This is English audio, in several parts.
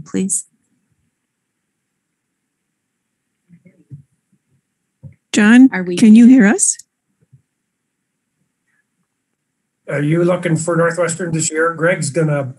please. John, can you hear us? Are you looking for Northwestern this year? Greg's gonna,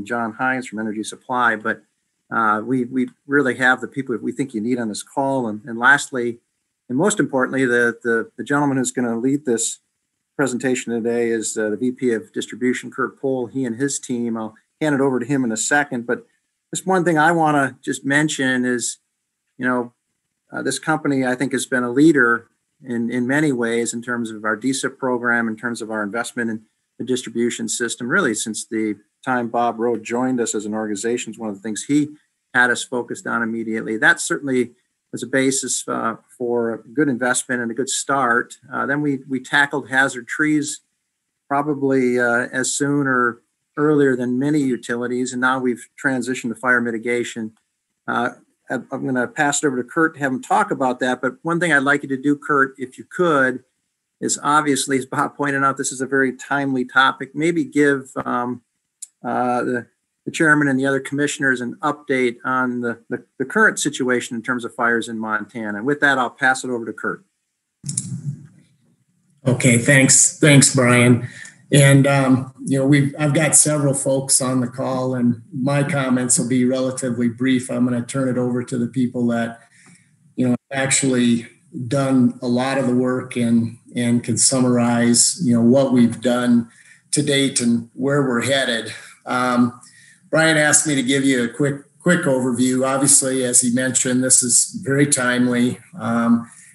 John Hines from Energy Supply, but we really have the people we think you need on this call. And lastly, and most importantly, the gentleman who's going to lead this presentation today is the VP of Distribution, Kurt Pohl. He and his team. I'll hand it over to him in a second. But just one thing I want to just mention is, this company I think has been a leader in many ways in terms of our DSIP program, in terms of our investment in the distribution system, really since the time Bob Rowe joined us as an organization. Is one of the things he had us focused on immediately. That certainly was a basis for a good investment and a good start. Then we tackled hazard trees probably as soon or earlier than many utilities, and now we've transitioned to fire mitigation. I'm going to pass it over to Kurt to have him talk about that. But one thing I'd like you to do, Kurt, if you could, is obviously, as Bob pointed out, this is a very timely topic. Maybe give the chairman and the other commissioners an update on the current situation in terms of fires in Montana. And with that, I'll pass it over to Kurt. Okay, thanks, Brian. And I've got several folks on the call, and my comments will be relatively brief. I'm going to turn it over to the people that actually done a lot of the work and can summarize what we've done to date and where we're headed. Brian asked me to give you a quick overview. Obviously, as he mentioned, this is very timely.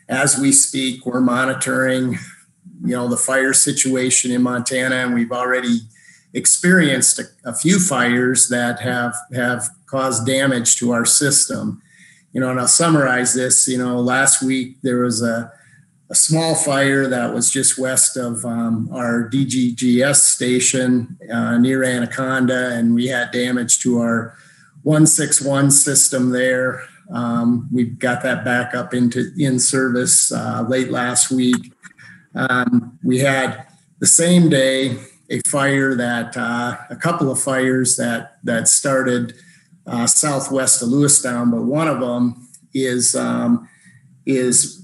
As we speak, we're monitoring the fire situation in Montana, and we've already experienced a few fires that have caused damage to our system. And I'll summarize this. Last week there was a small fire that was just west of our DGGS station near Anaconda, and we had damage to our 161 system there. We got that back up in service late last week. We had the same day a couple of fires that started southwest of Lewistown, but one of them is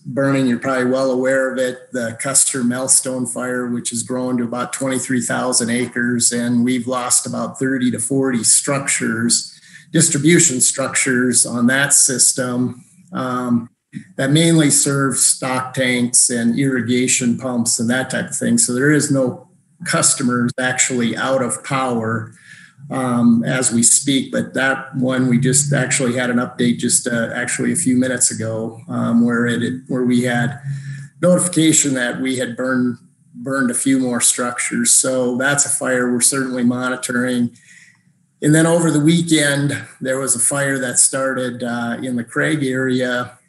burning. You're probably well aware of it, the Custer Melstone fire, which has grown to about 23,000 acres, and we've lost about 30 to 40 distribution structures on that system. That mainly serves stock tanks and irrigation pumps and that type of thing. So there is no customers actually out of power as we speak. But that one, we just actually had an update just actually a few minutes ago where we had notification that we had burned a few more structures. So that's a fire we're certainly monitoring. And then over the weekend, there was a fire that started in the Craig area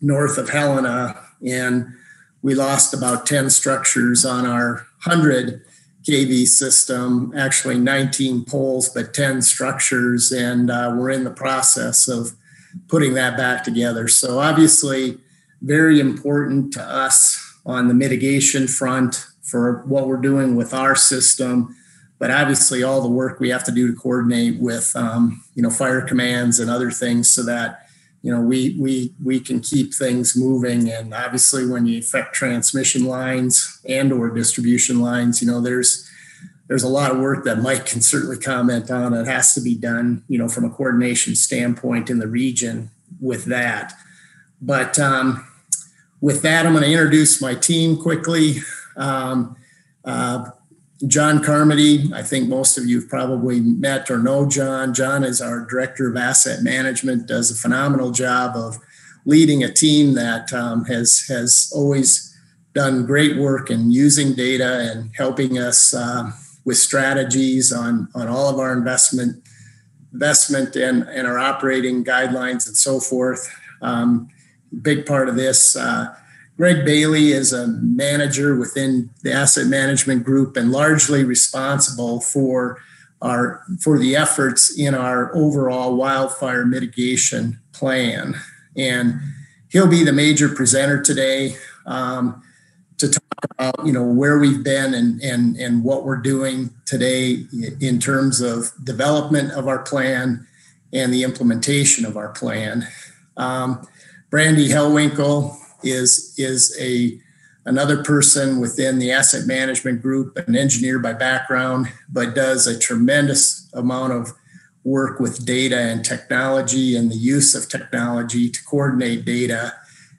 north of Helena, and we lost about 10 structures on our 100 kV system, actually 19 poles, but 10 structures, and we're in the process of putting that back together. So obviously very important to us on the mitigation front for what we're doing with our system, but obviously all the work we have to do to coordinate with fire commands and other things so that we can keep things moving. And obviously when you affect transmission lines and or distribution lines, there's a lot of work that Mike can certainly comment on. It has to be done, from a coordination standpoint in the region with that. But with that, I'm going to introduce my team quickly. John Carmody, I think most of you have probably met or know John. John is our Director of Asset Management, does a phenomenal job of leading a team that has always done great work in using data and helping us with strategies on all of our investment and our operating guidelines and so forth. Big part of this. Greg Bailey is a manager within the asset management group and largely responsible for the efforts in our overall wildfire mitigation plan. And he'll be the major presenter today to talk about, where we've been and what we're doing today in terms of development of our plan and the implementation of our plan. Brandy Hellwinkle is a another person within the asset management group, an engineer by background, but does a tremendous amount of work with data and technology and the use of technology to coordinate data.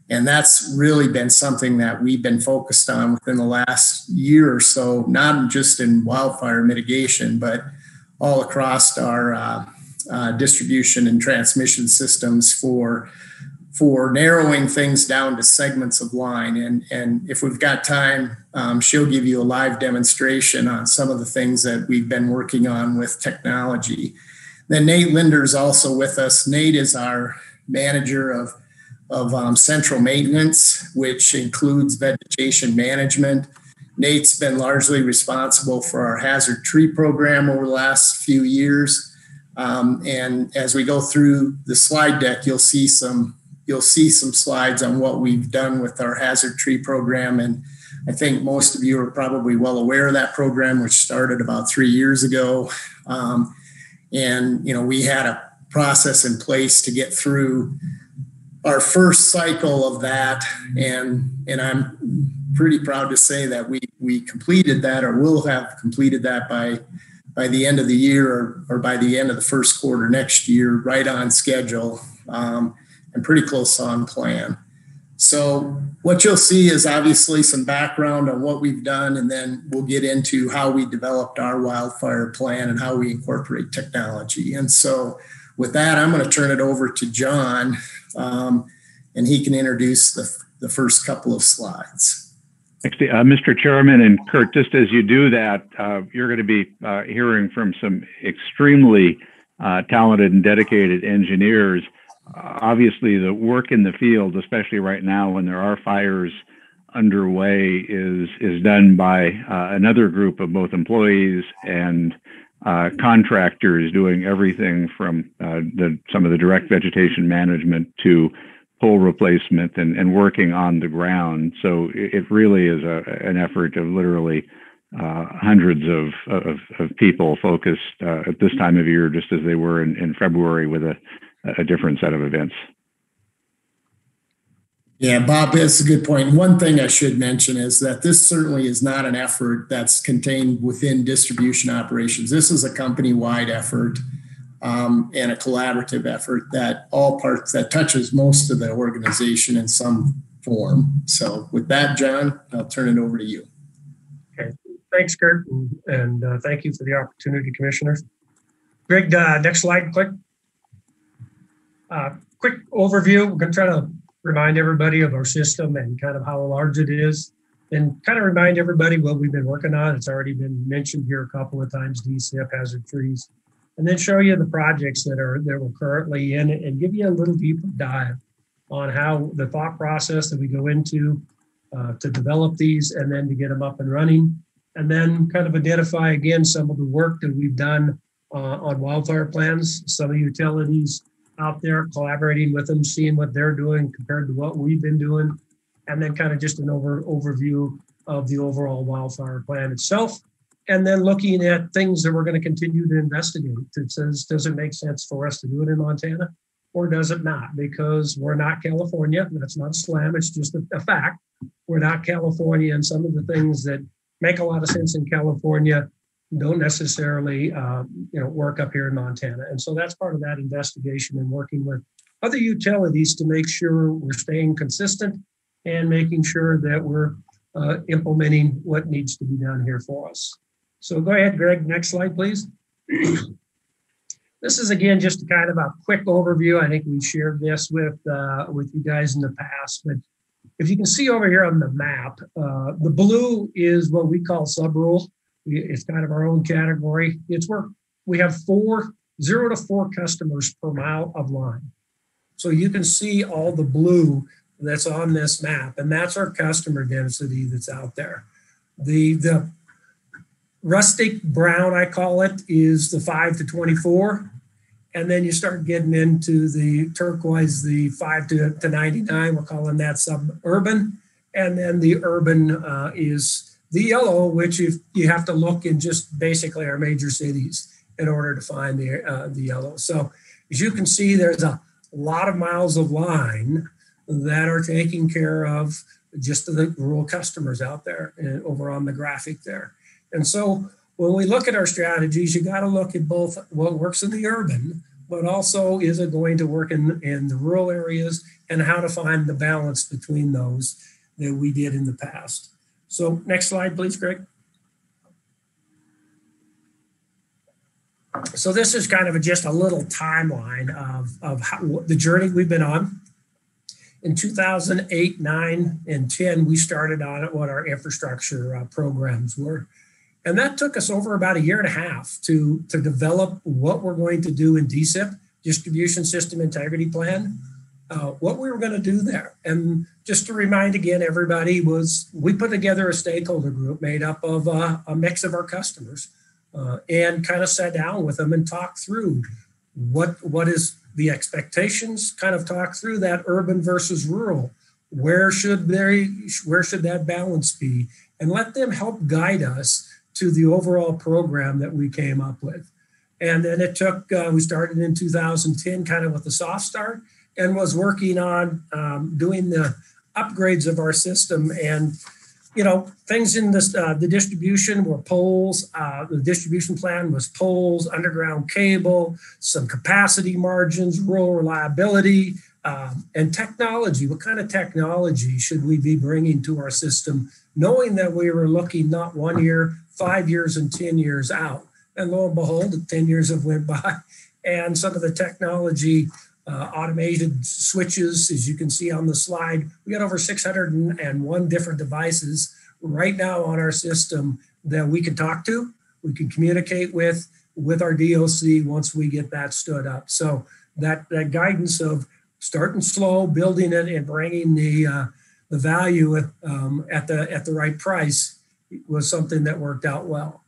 And that's really been something that we've been focused on within the last year or so, not just in wildfire mitigation, but all across our distribution and transmission systems for narrowing things down to segments of line. And if we've got time, she'll give you a live demonstration on some of the things that we've been working on with technology. Then Nate Linder is also with us. Nate is our manager of central maintenance, which includes vegetation management. Nate's been largely responsible for our hazard tree program over the last few years. And as we go through the slide deck, you'll see some slides on what we've done with our hazard tree program. And I think most of you are probably well aware of that program, which started about 3 years ago. And we had a process in place to get through our first cycle of that. And I'm pretty proud to say that we completed that, or will have completed that by the end of the year, or by the end of the first quarter next year, right on schedule, and pretty close on plan. So what you'll see is obviously some background on what we've done, and then we'll get into how we developed our wildfire plan and how we incorporate technology. And so with that, I'm going to turn it over to John, and he can introduce the first couple of slides. Actually, Mr. Chairman and Kurt, just as you do that, you're going to be hearing from some extremely talented and dedicated engineers. Obviously, the work in the field, especially right now when there are fires underway, is done by another group of both employees and contractors doing everything from some of the direct vegetation management to pole replacement and working on the ground. So it really is an effort of literally hundreds of people focused at this time of year, just as they were in February with a different set of events. Yeah, Bob, that's a good point. One thing I should mention is that this certainly is not an effort that's contained within distribution operations. This is a company-wide effort and a collaborative effort that touches most of the organization in some form. So with that, John, I'll turn it over to you. Okay, thanks, Kurt, and thank you for the opportunity, Commissioners. Greg, next slide, click. Quick overview. We're going to try to remind everybody of our system and kind of how large it is, and kind of remind everybody what we've been working on. It's already been mentioned here a couple of times, DCF, hazard trees, and then show you the projects that we're currently in, and give you a little deeper dive on how the thought process that we go into to develop these and then to get them up and running, and then kind of identify again some of the work that we've done on wildfire plans, some of the utilities out there, collaborating with them, seeing what they're doing compared to what we've been doing, and then kind of just an overview of the overall wildfire plan itself, and then looking at things that we're going to continue to investigate. It says, does it make sense for us to do it in Montana, or does it not? Because we're not California. That's not a slam. It's just a fact. We're not California, and some of the things that make a lot of sense in California don't necessarily work up here in Montana. And so that's part of that investigation, and working with other utilities to make sure we're staying consistent and making sure that we're implementing what needs to be done here for us. So go ahead, Greg, next slide, please. This is, again, just kind of a quick overview. I think we shared this with you guys in the past, but if you can see over here on the map, the blue is what we call sub-rural. It's kind of our own category. It's where we have 0 to 4 customers per mile of line. So you can see all the blue that's on this map, and that's our customer density that's out there. The rustic brown, I call it, is the 5 to 24. And then you start getting into the turquoise, the 5 to 99. We're calling that suburban. And then the urban is the yellow, which you have to look in just basically our major cities in order to find the yellow. So as you can see, there's a lot of miles of line that are taking care of just to the rural customers out there and over on the graphic there. And so when we look at our strategies, you got to look at both what works in the urban, but also is it going to work in the rural areas, and how to find the balance between those that we did in the past. So next slide, please, Greg. So this is kind of just a little timeline of how, the journey we've been on. In 2008, 9, and 10, we started on what our infrastructure programs were. And that took us over about a year and a half to develop what we're going to do in DSIP, Distribution System Integrity Plan, what we were going to do there. And just to remind again, everybody, was we put together a stakeholder group made up of a mix of our customers and kind of sat down with them and talked through what is the expectations, kind of talk through that urban versus rural. Where should that balance be? And let them help guide us to the overall program that we came up with. And then it took, we started in 2010 kind of with a soft start, and was working on doing the upgrades of our system. And, you know, things in this, the distribution were poles. The distribution plan was poles, underground cable, some capacity margins, rural reliability, and technology. What kind of technology should we be bringing to our system, knowing that we were looking not 1 year, 5 years, and 10 years out? And lo and behold, 10 years have went by, and some of the technology, automated switches, as you can see on the slide, we got over 601 different devices right now on our system that we can talk to, we can communicate with our DOC once we get that stood up. So that guidance of starting slow, building it, and bringing the value at the right price was something that worked out well.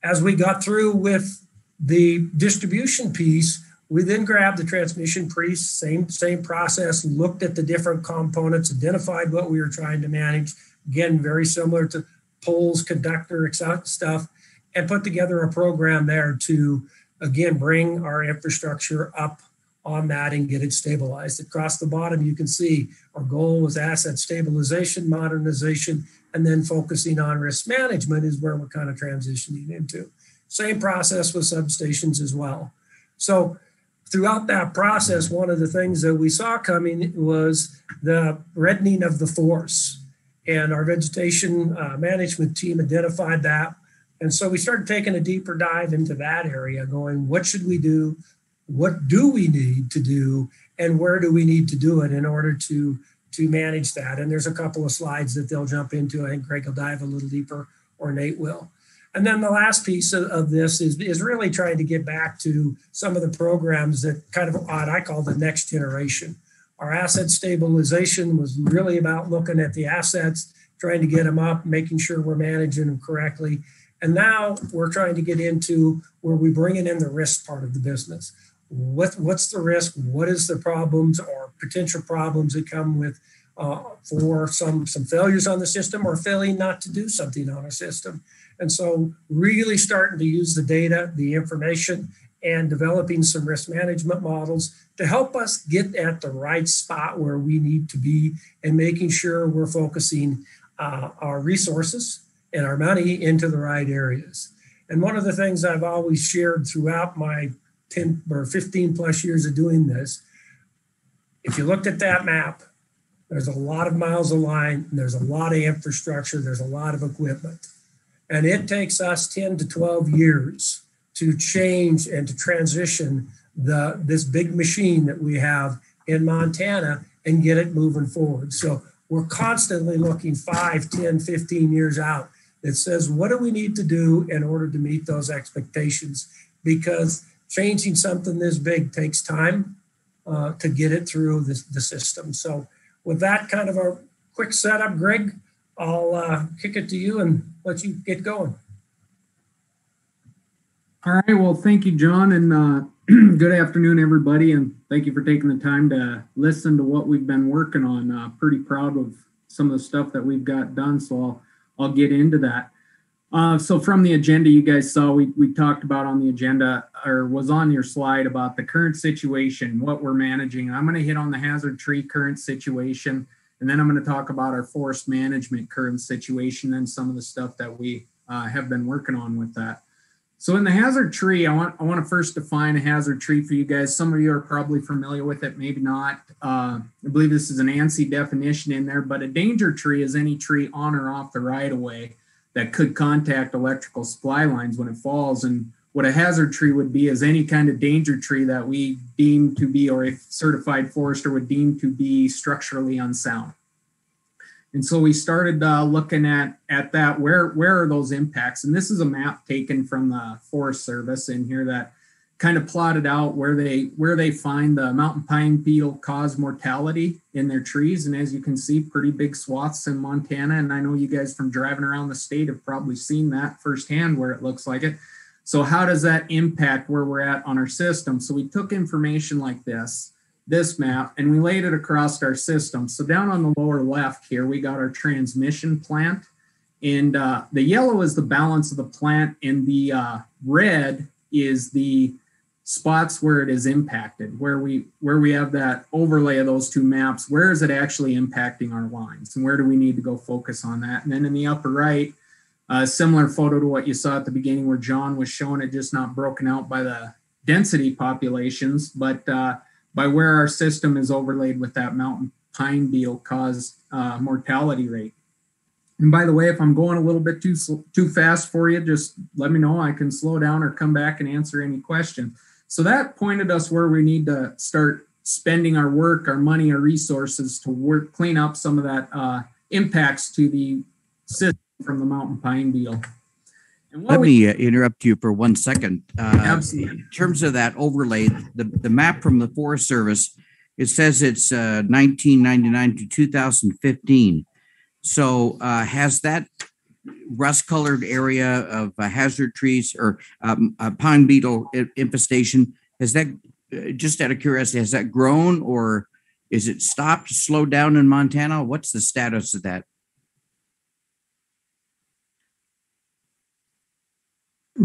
As we got through with the distribution piece, we then grabbed the transmission piece, same process, looked at the different components, identified what we were trying to manage. Again, very similar to poles, conductor stuff, and put together a program there to, again, bring our infrastructure up on that and get it stabilized. Across the bottom, you can see our goal was asset stabilization, modernization, and then focusing on risk management is where we're kind of transitioning into. Same process with substations as well. So throughout that process, one of the things that we saw coming was the reddening of the forest. And our vegetation management team identified that. And so we started taking a deeper dive into that area, going, what should we do? What do we need to do? And where do we need to do it in order to manage that? And there's a couple of slides that they'll jump into. I think Greg will dive a little deeper, or Nate will. And then the last piece of this is really trying to get back to some of the programs that kind of I call the next generation. Our asset stabilization was really about looking at the assets, trying to get them up, making sure we're managing them correctly. And now we're trying to get into where we bring in the risk part of the business. What's the risk? What is the problems or potential problems that come with for some failures on the system, or failing not to do something on a system? And so really starting to use the data, the information, and developing some risk management models to help us get at the right spot where we need to be, and making sure we're focusing our resources and our money into the right areas. And one of the things I've always shared throughout my 10 or 15 plus years of doing this, if you looked at that map, there's a lot of miles of line, and there's a lot of infrastructure, there's a lot of equipment. And it takes us 10 to 12 years to change and to transition this big machine that we have in Montana and get it moving forward. So we're constantly looking 5, 10, 15 years out that says, what do we need to do in order to meet those expectations? Because changing something this big takes time to get it through the system. So with that kind of a quick setup, Greg, I'll kick it to you and let you get going. All right. Well, thank you, John, and good afternoon, everybody. And thank you for taking the time to listen to what we've been working on. Pretty proud of some of the stuff that we've got done. So I'll get into that. So from the agenda you guys saw, we talked about on the agenda, or was on your slide, about the current situation, what we're managing. I'm going to hit on the hazard tree current situation, And then I'm going to talk about our forest management current situation and some of the stuff that we have been working on with that. So in the hazard tree, I want to first define a hazard tree for you guys. Some of you are probably familiar with it, maybe not. I believe this is an ANSI definition in there, but a danger tree is any tree on or off the right of way that could contact electrical supply lines when it falls. And what a hazard tree would be is any kind of danger tree that we deem to be, or a certified forester would deem to be structurally unsound. And so we started looking at that, where are those impacts? And this is a map taken from the Forest Service in here that kind of plotted out where they find the mountain pine beetle cause mortality in their trees. And as you can see, pretty big swaths in Montana. And I know you guys from driving around the state have probably seen that firsthand where it looks like it. So how does that impact where we're at on our system? So we took information like this map, and we laid it across our system. So down on the lower left here, we got our transmission plant, and the yellow is the balance of the plant, and the red is the spots where it is impacted, where we have that overlay of those two maps. Where is it actually impacting our lines, and where do we need to go focus on that? And then in the upper right, a similar photo to what you saw at the beginning where John was showing it, just not broken out by the density populations, but by where our system is overlaid with that mountain pine beetle caused mortality rate. And by the way, if I'm going a little bit too fast for you, just let me know. I can slow down or come back and answer any questions. So that pointed us where we need to start spending our work, our money, our resources to clean up some of that impacts to the system from the mountain pine beetle. Let me interrupt you for 1 second. Absolutely. In terms of that overlay, the map from the Forest Service, it says it's 1999 to 2015. So has that rust-colored area of hazard trees or pine beetle infestation, has that, just out of curiosity, has that grown or is it stopped, slowed down in Montana? What's the status of that?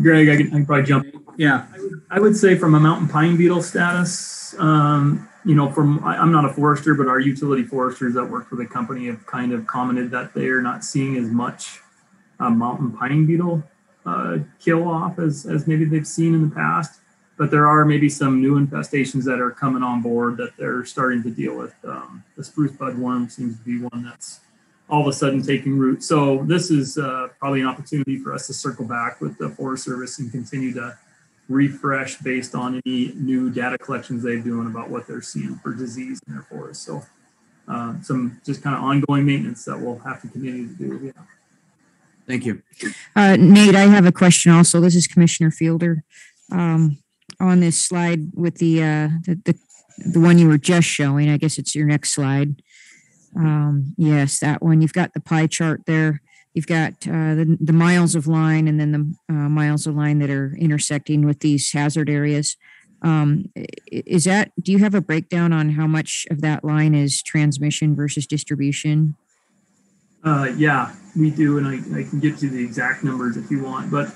Greg, I can probably jump in. Yeah. I would say from a mountain pine beetle status, I'm not a forester, but our utility foresters that work for the company have kind of commented that they are not seeing as much mountain pine beetle kill off as maybe they've seen in the past. But there are maybe some new infestations that are coming on board that they're starting to deal with. The spruce bud worm seems to be one that's all of a sudden taking root. So this is probably an opportunity for us to circle back with the Forest Service and continue to refresh based on any new data collections they're doing about what they're seeing for disease in their forest. So some just kind of ongoing maintenance that we'll have to continue to do. Yeah. Thank you. Nate, I have a question also. This is Commissioner Fielder. On this slide with the one you were just showing, I guess it's your next slide. Yes, that one. You've got the pie chart there. You've got the miles of line and then the miles of line that are intersecting with these hazard areas. Do you have a breakdown on how much of that line is transmission versus distribution? Yeah, we do. And I can get you the exact numbers if you want. But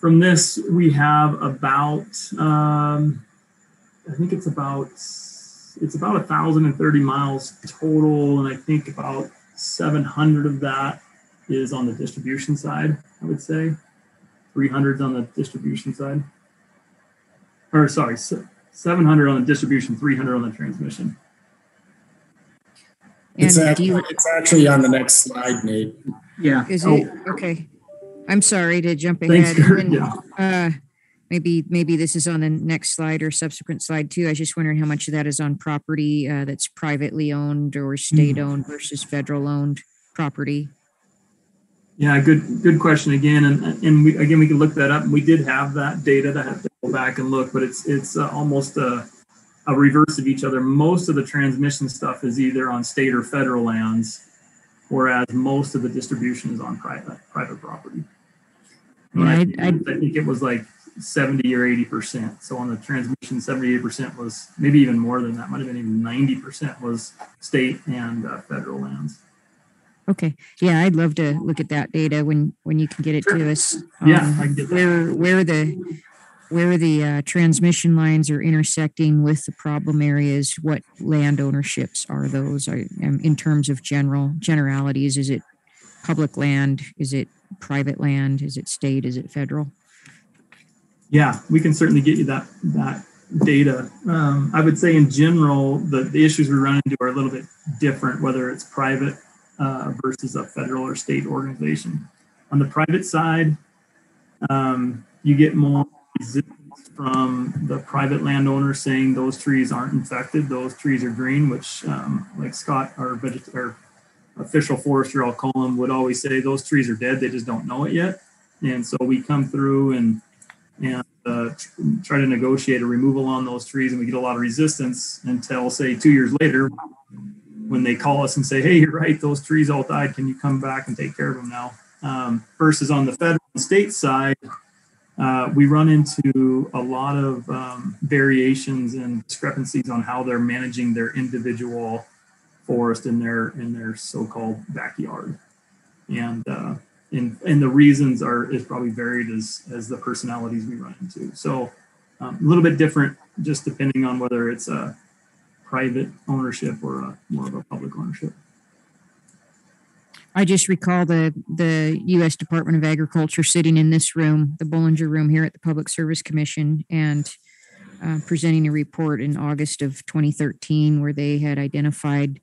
from this, we have about, I think it's about 1,030 miles total, and I think about 700 of that is on the distribution side, I would say. 300 on the distribution side. Or sorry, 700 on the distribution, 300 on the transmission. It's actually on the next slide, Nate. Yeah. Is it? Okay. I'm sorry to jump Thanks, ahead. Kurt. And, maybe this is on the next slide or subsequent slide too. I was just wondering how much of that is on property that's privately owned or state owned versus federal owned property. Yeah, good question again. And we can look that up. And we did have that data that have to go back and look, but it's almost a reverse of each other. Most of the transmission stuff is either on state or federal lands, whereas most of the distribution is on private property. Yeah, I think it was like 70 or 80%. So on the transmission, 78% was maybe even more than that. Might have been even 90% was state and federal lands. Okay. Yeah, I'd love to look at that data when you can get it to us. Yeah, I can get that. where the transmission lines are intersecting with the problem areas, what land ownerships are those? In terms of generalities, is it public land? Is it private land? Is it state? Is it federal? Yeah, we can certainly get you that data. I would say in general, the issues we run into are a little bit different, whether it's private versus a federal or state organization. On the private side, you get more resistance from the private landowner saying those trees aren't infected, those trees are green, which like Scott, our official forester, I'll call him, would always say those trees are dead, they just don't know it yet. And so we come through and try to negotiate a removal on those trees, and we get a lot of resistance until, say, 2 years later, when they call us and say, hey, you're right, those trees all died, can you come back and take care of them now? Versus on the federal and state side, we run into a lot of variations and discrepancies on how they're managing their individual forest in their so-called backyard. And the reasons is probably varied as the personalities we run into. So a little bit different, just depending on whether it's a private ownership or more of a public ownership. I just recall the U.S. Department of Agriculture sitting in this room, the Bollinger Room here at the Public Service Commission, and presenting a report in August of 2013 where they had identified,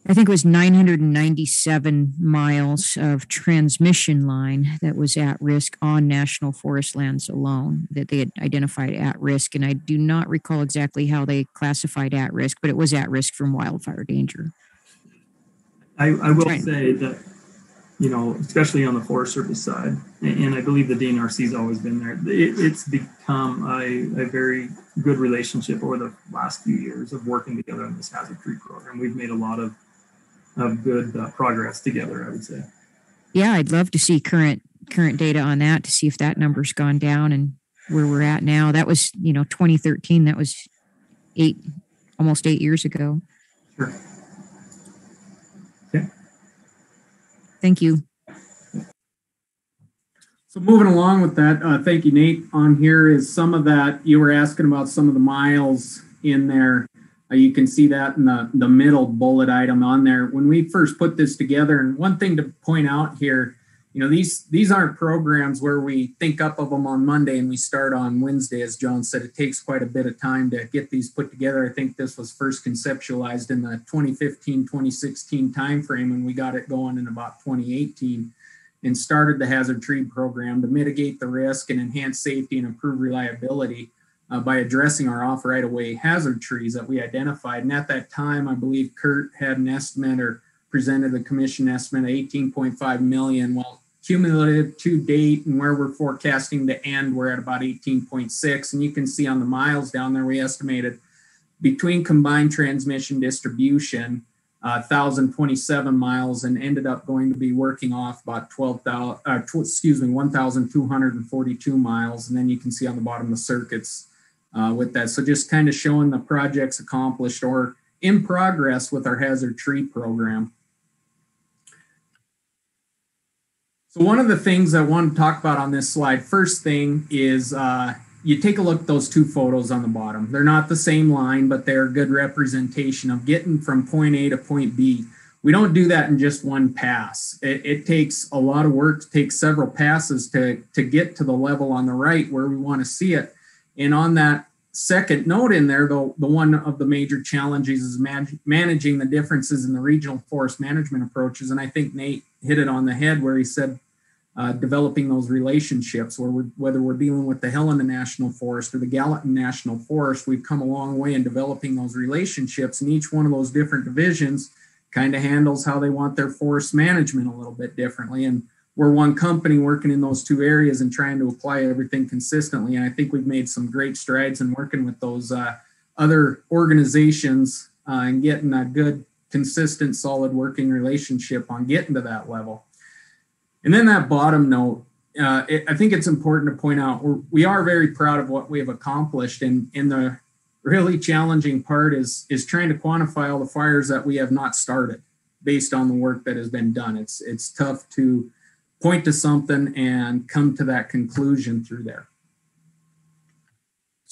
I think it was 997 miles of transmission line that was at risk on national forest lands alone, that they had identified at risk. And I do not recall exactly how they classified at risk, but it was at risk from wildfire danger. I will say that, especially on the Forest Service side, and I believe the DNRC has always been there, it's become a very good relationship over the last few years of working together on this hazard tree program. We've made a lot of good progress together, I would say. Yeah, I'd love to see current data on that to see if that number's gone down and where we're at now. That was, 2013. That was almost 8 years ago. Sure. Okay. Thank you. So moving along with that, thank you, Nate. On here is some of that. You were asking about some of the miles in there. You can see that in the middle bullet item on there. When we first put this together, and one thing to point out here, these aren't programs where we think up of them on Monday and we start on Wednesday. As John said, it takes quite a bit of time to get these put together. I think this was first conceptualized in the 2015, 2016 timeframe, and we got it going in about 2018 and started the hazard tree program to mitigate the risk and enhance safety and improve reliability by addressing our off right-of-way hazard trees that we identified. And at that time, I believe Kurt had an estimate or presented a commission estimate of 18.5 million. Well, cumulative to date and where we're forecasting to end, we're at about 18.6. And you can see on the miles down there, we estimated between combined transmission distribution, 1,027 miles, and ended up going to be working off about 1,242 miles. And then you can see on the bottom the circuits with that. So just kind of showing the projects accomplished or in progress with our hazard tree program. So one of the things I want to talk about on this slide, first thing is you take a look at those two photos on the bottom. They're not the same line, but they're a good representation of getting from point A to point B. We don't do that in just one pass. It takes a lot of work, it takes several passes to get to the level on the right where we want to see it. And on that second note in there, the one of the major challenges is managing the differences in the regional forest management approaches. And I think Nate hit it on the head where he said developing those relationships, whether we're dealing with the Helena National Forest or the Gallatin National Forest, we've come a long way in developing those relationships. And each one of those different divisions kind of handles how they want their forest management a little bit differently. And we're one company working in those two areas and trying to apply everything consistently. And I think we've made some great strides in working with those other organizations and getting a good, consistent, solid working relationship on getting to that level. And then that bottom note, I think it's important to point out we are very proud of what we have accomplished. And the really challenging part is trying to quantify all the fires that we have not started based on the work that has been done. It's tough to point to something and come to that conclusion through there.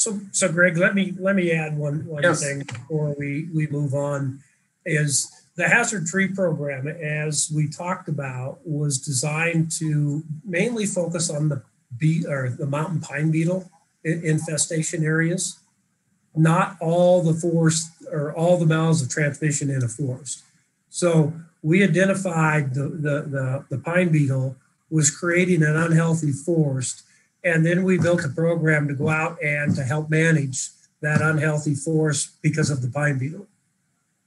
So Greg, let me add one Yes. thing before we move on. Is the hazard tree program, as we talked about, was designed to mainly focus on the mountain pine beetle infestation areas, not all the forest or all the mouths of transmission in a forest. So we identified the pine beetle was creating an unhealthy forest, and then we built a program to go out and to help manage that unhealthy forest because of the pine beetle.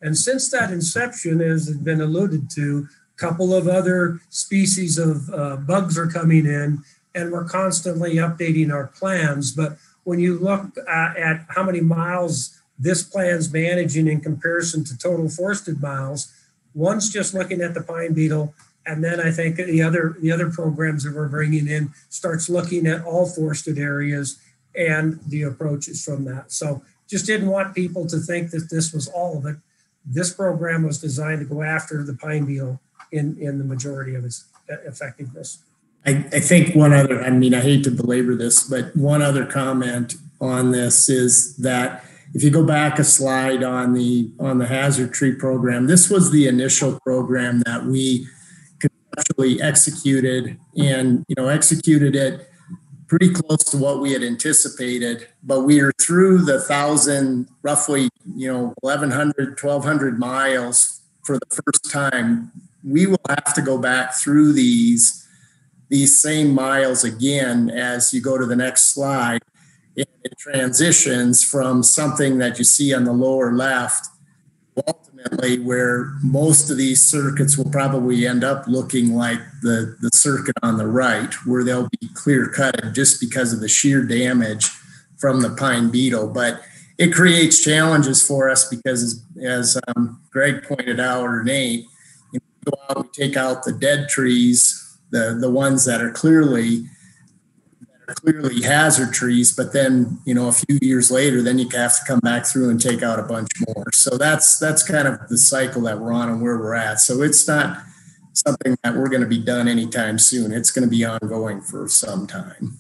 And since that inception, as has been alluded to, a couple of other species of bugs are coming in, and we're constantly updating our plans. But when you look at how many miles this plan's managing in comparison to total forested miles, one's just looking at the pine beetle, and then I think the other programs that we're bringing in starts looking at all forested areas and the approaches from that. So just didn't want people to think that this was all of it. This program was designed to go after the pine beetle in the majority of its effectiveness. I think one other, I mean, I hate to belabor this, but one other comment on this is that if you go back a slide on the hazard tree program, this was the initial program that we conceptually executed, and executed it pretty close to what we had anticipated, but we are through the 1,000, roughly, 1,100, 1,200 miles for the first time. We will have to go back through these same miles again as you go to the next slide. It transitions from something that you see on the lower left, ultimately where most of these circuits will probably end up looking like the circuit on the right, where they'll be clear cut just because of the sheer damage from the pine beetle. But it creates challenges for us because as Greg pointed out, or Nate, we go out, we take out the dead trees, the ones that are clearly hazard trees, but then a few years later, then you have to come back through and take out a bunch more. So that's kind of the cycle that we're on and where we're at. So it's not something that we're going to be done anytime soon. It's going to be ongoing for some time.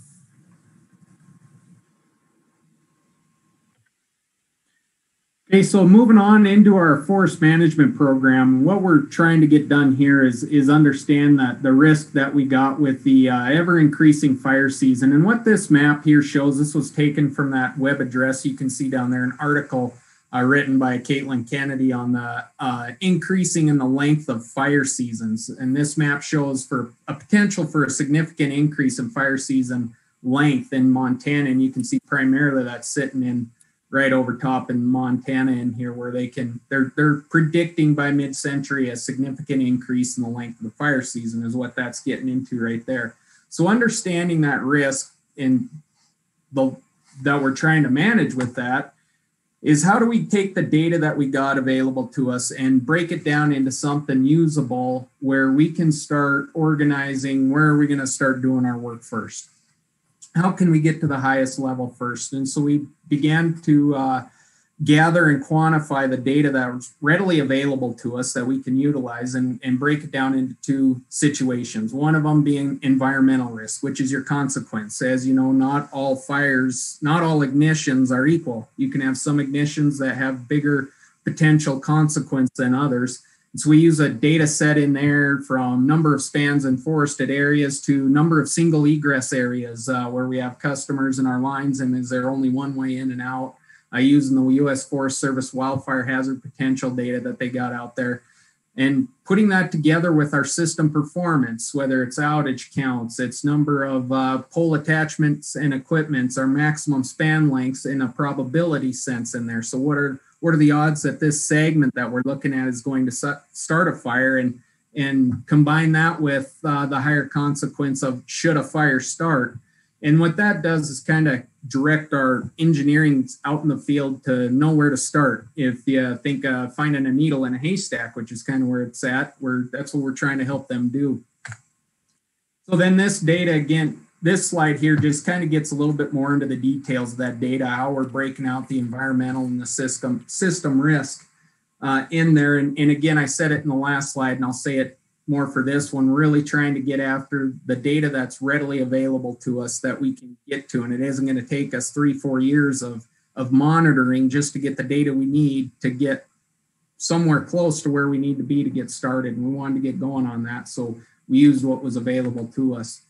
Okay, so moving on into our forest management program, what we're trying to get done here is understand that the risk that we got with the ever increasing fire season. And what this map here shows, this was taken from that web address you can see down there, an article written by Caitlin Kennedy on the increasing in the length of fire seasons. And this map shows for a potential for a significant increase in fire season length in Montana. And you can see primarily that's sitting in right over top in Montana in here, where they're predicting by mid-century a significant increase in the length of the fire season is what that's getting into right there. So understanding that risk that we're trying to manage with that is how do we take the data that we got available to us and break it down into something usable where we can start organizing where are we going to start doing our work first? How can we get to the highest level first? And so we began to gather and quantify the data that was readily available to us that we can utilize and break it down into two situations. One of them being environmental risk, which is your consequence. As you know, not all fires, not all ignitions are equal. You can have some ignitions that have bigger potential consequence than others. So we use a data set in there from number of spans in forested areas to number of single egress areas where we have customers in our lines and is there only one way in and out, using the U.S. Forest Service wildfire hazard potential data that they got out there. And putting that together with our system performance, whether it's outage counts, it's number of pole attachments and equipments, our maximum span lengths in a probability sense in there. So what are the odds that this segment that we're looking at is going to start a fire, and combine that with the higher consequence of should a fire start. And what that does is kind of direct our engineering out in the field to know where to start. If you think finding a needle in a haystack, which is kind of where it's at, that's what we're trying to help them do. So then this data, again, this slide here just kind of gets a little bit more into the details of that data, how we're breaking out the environmental and the system risk in there. And again, I said it in the last slide and I'll say it more for this one, really trying to get after the data that's readily available to us that we can get to. And it isn't going to take us 3-4 years of monitoring just to get the data we need to get somewhere close to where we need to be to get started. And we wanted to get going on that. So we used what was available to us.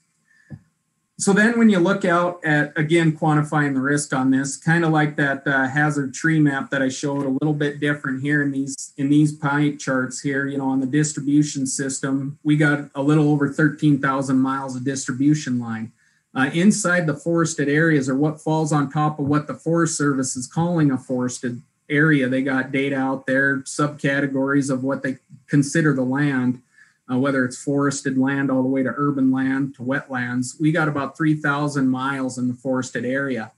So then when you look out at, again, quantifying the risk on this, kind of like that hazard tree map that I showed, a little bit different here in these pie charts here, you know, on the distribution system, we got a little over 13,000 miles of distribution line. Inside the forested areas, or what falls on top of what the Forest Service is calling a forested area, they got data out there, subcategories of what they consider the land. Whether it's forested land all the way to urban land to wetlands, we got about 3,000 miles in the forested area.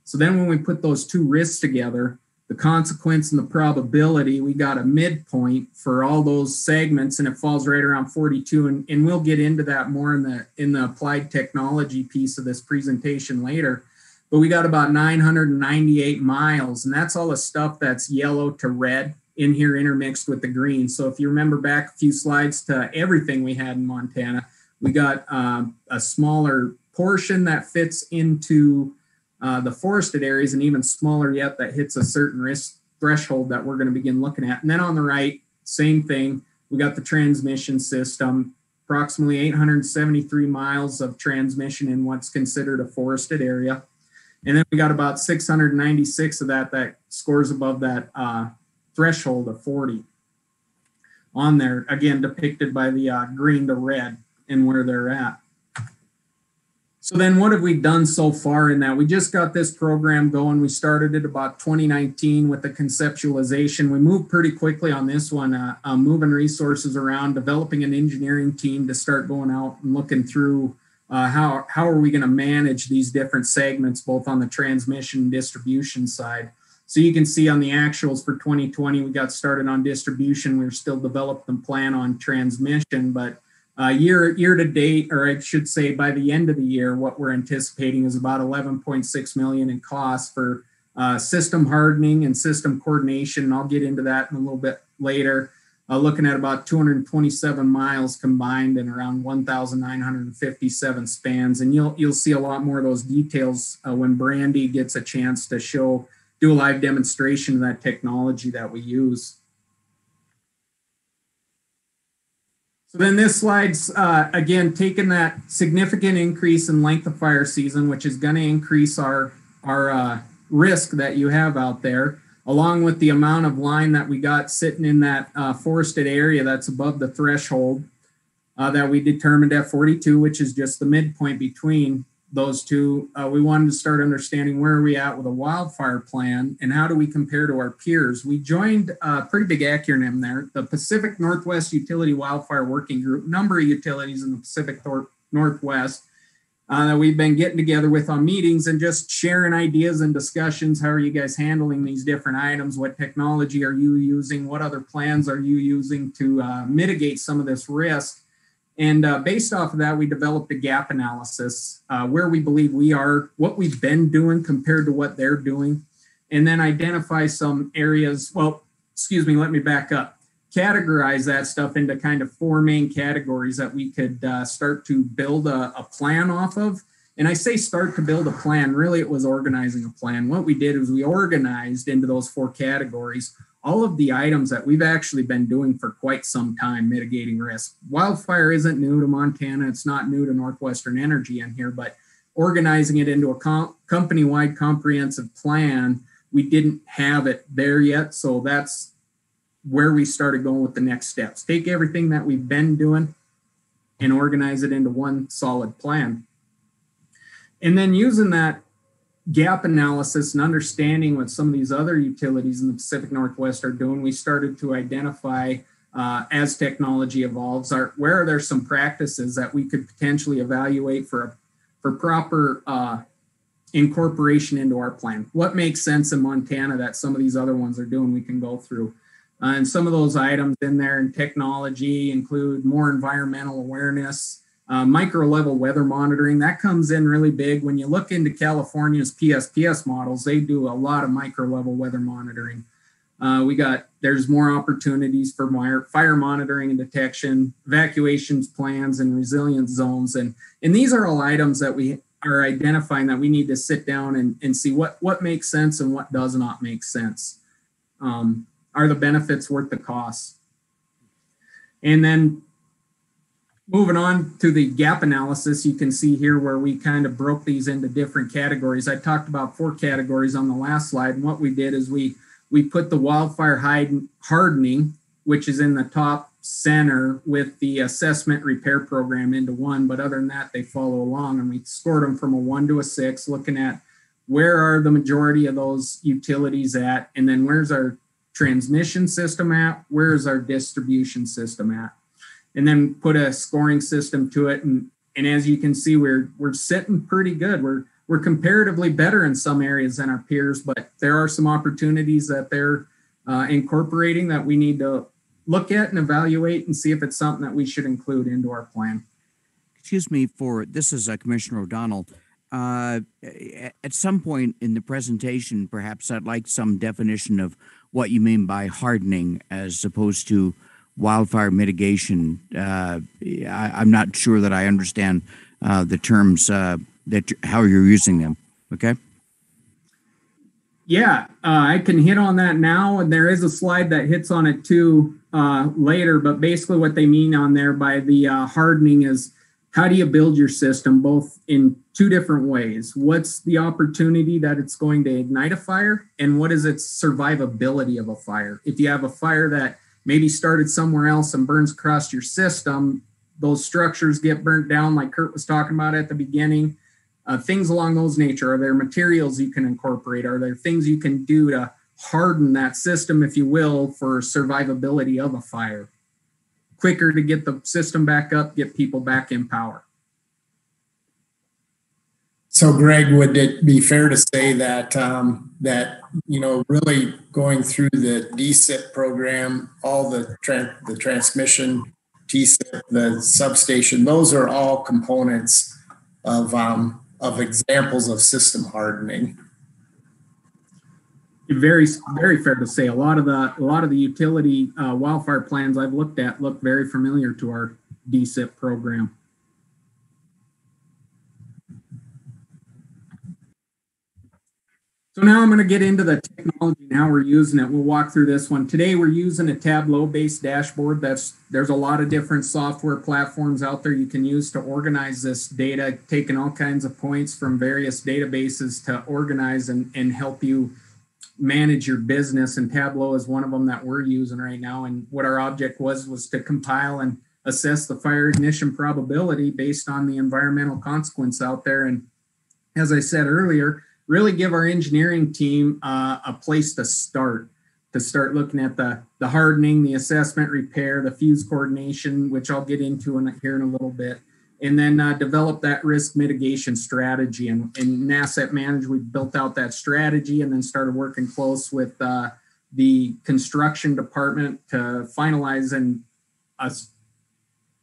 So then when we put those two risks together, the consequence and the probability, we got a midpoint for all those segments, and it falls right around 42. And we'll get into that more in the applied technology piece of this presentation later. But we got about 998 miles, and that's all the stuff that's yellow to red in here intermixed with the green. So if you remember back a few slides to everything we had in Montana, we got a smaller portion that fits into the forested areas, and even smaller yet that hits a certain risk threshold that we're going to begin looking at. And then on the right, same thing, we got the transmission system, approximately 873 miles of transmission in what's considered a forested area. And then we got about 696 of that scores above that threshold of 40 on there, again depicted by the green to red and where they're at. So then what have we done so far in that? We just got this program going. We started it about 2019 with the conceptualization. We moved pretty quickly on this one, moving resources around, developing an engineering team to start going out and looking through how are we going to manage these different segments, both on the transmission and distribution side. So you can see on the actuals for 2020, we got started on distribution. We're still developing a plan on transmission, but year to date, or I should say by the end of the year, what we're anticipating is about 11.6 million in costs for system hardening and system coordination. And I'll get into that in a little bit later. Looking at about 227 miles combined and around 1,957 spans. And you'll see a lot more of those details when Brandy gets a chance to do a live demonstration of that technology that we use. So then this slide's, again, taking that significant increase in length of fire season, which is going to increase our risk that you have out there, along with the amount of line that we got sitting in that forested area that's above the threshold that we determined at 42, which is just the midpoint between those two. We wanted to start understanding where are we at with a wildfire plan and how do we compare to our peers. We joined a pretty big acronym there, the Pacific Northwest Utility Wildfire Working Group, number of utilities in the Pacific Northwest that we've been getting together with on meetings and just sharing ideas and discussions. How are you guys handling these different items? What technology are you using? What other plans are you using to mitigate some of this risk? And based off of that, we developed a gap analysis where we believe we are, what we've been doing compared to what they're doing, and then identify some areas. Well, excuse me, let me back up. Categorize that stuff into kind of 4 main categories that we could start to build a plan off of. And I say start to build a plan, really it was organizing a plan. What we did is we organized into those 4 categories all of the items that we've actually been doing for quite some time, mitigating risk. Wildfire isn't new to Montana. It's not new to Northwestern Energy in here, but organizing it into a company-wide comprehensive plan, we didn't have it there yet. So that's where we started going with the next steps. Take everything that we've been doing and organize it into one solid plan. And then using that gap analysis and understanding what some of these other utilities in the Pacific Northwest are doing, we started to identify as technology evolves, where are there some practices that we could potentially evaluate for proper incorporation into our plan. What makes sense in Montana that some of these other ones are doing, we can go through. And some of those items in there in technology include more environmental awareness, micro level weather monitoring. That comes in really big. When you look into California's PSPS models, they do a lot of micro level weather monitoring. There's more opportunities for fire monitoring and detection, evacuations plans, and resilience zones. And these are all items that we are identifying that we need to sit down and see what makes sense and what does not make sense. Are the benefits worth the costs? And then moving on to the gap analysis, you can see here where we kind of broke these into different categories. I talked about 4 categories on the last slide. And what we did is we put the wildfire hardening, which is in the top center, with the assessment repair program into 1. But other than that, they follow along. And we scored them from a 1 to a 6, looking at where are the majority of those utilities at, and then where's our transmission system at, where's our distribution system at, and then put a scoring system to it. And as you can see, we're sitting pretty good. We're comparatively better in some areas than our peers, but there are some opportunities that they're incorporating that we need to look at and evaluate and see if it's something that we should include into our plan. Excuse me this is Commissioner O'Donnell. At some point in the presentation, perhaps I'd like some definition of what you mean by hardening as opposed to wildfire mitigation. I'm not sure that I understand the terms how you're using them. Okay. Yeah, I can hit on that now, and there is a slide that hits on it too later. But basically, what they mean on there by the hardening is how do you build your system, both in 2 different ways. What's the opportunity that it's going to ignite a fire, and what is its survivability of a fire? If you have a fire that maybe started somewhere else and burns across your system, those structures get burnt down, like Kurt was talking about at the beginning. Things along those nature. Are there materials you can incorporate? Are there things you can do to harden that system, if you will, for survivability of a fire? Quicker to get the system back up, get people back in power. So, Greg, would it be fair to say that really going through the DSIP program, all the transmission, TSIP, the substation, those are all components of examples of system hardening? Very, very fair to say. A lot of the utility wildfire plans I've looked at look very familiar to our DSIP program. So now I'm going to get into the technology and how we're using it. We'll walk through this one. Today we're using a Tableau-based dashboard. There's a lot of different software platforms out there you can use to organize this data, taking all kinds of points from various databases to organize and help you manage your business. And Tableau is one of them that we're using right now. And what our object was to compile and assess the fire ignition probability based on the environmental consequence out there. And as I said earlier, really give our engineering team a place to start looking at the hardening, the assessment repair, the fuse coordination, which I'll get into here in a little bit, and then develop that risk mitigation strategy. And in asset management, we built out that strategy and then started working close with the construction department to finalize a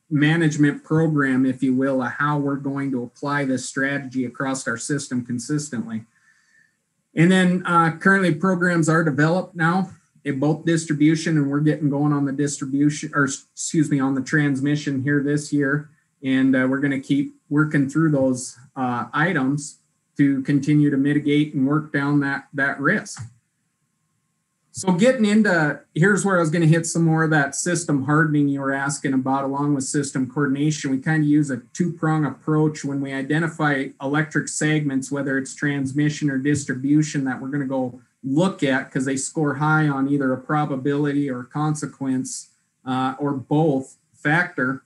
management program, if you will, of how we're going to apply this strategy across our system consistently. And then currently programs are developed now in both distribution, and we're getting going on the on the transmission here this year. And we're going to keep working through those items to continue to mitigate and work down that risk. So getting into, here's where I was going to hit some more of that system hardening you were asking about, along with system coordination. We kind of use a 2-prong approach when we identify electric segments, whether it's transmission or distribution, that we're going to go look at because they score high on either a probability or consequence or both factor.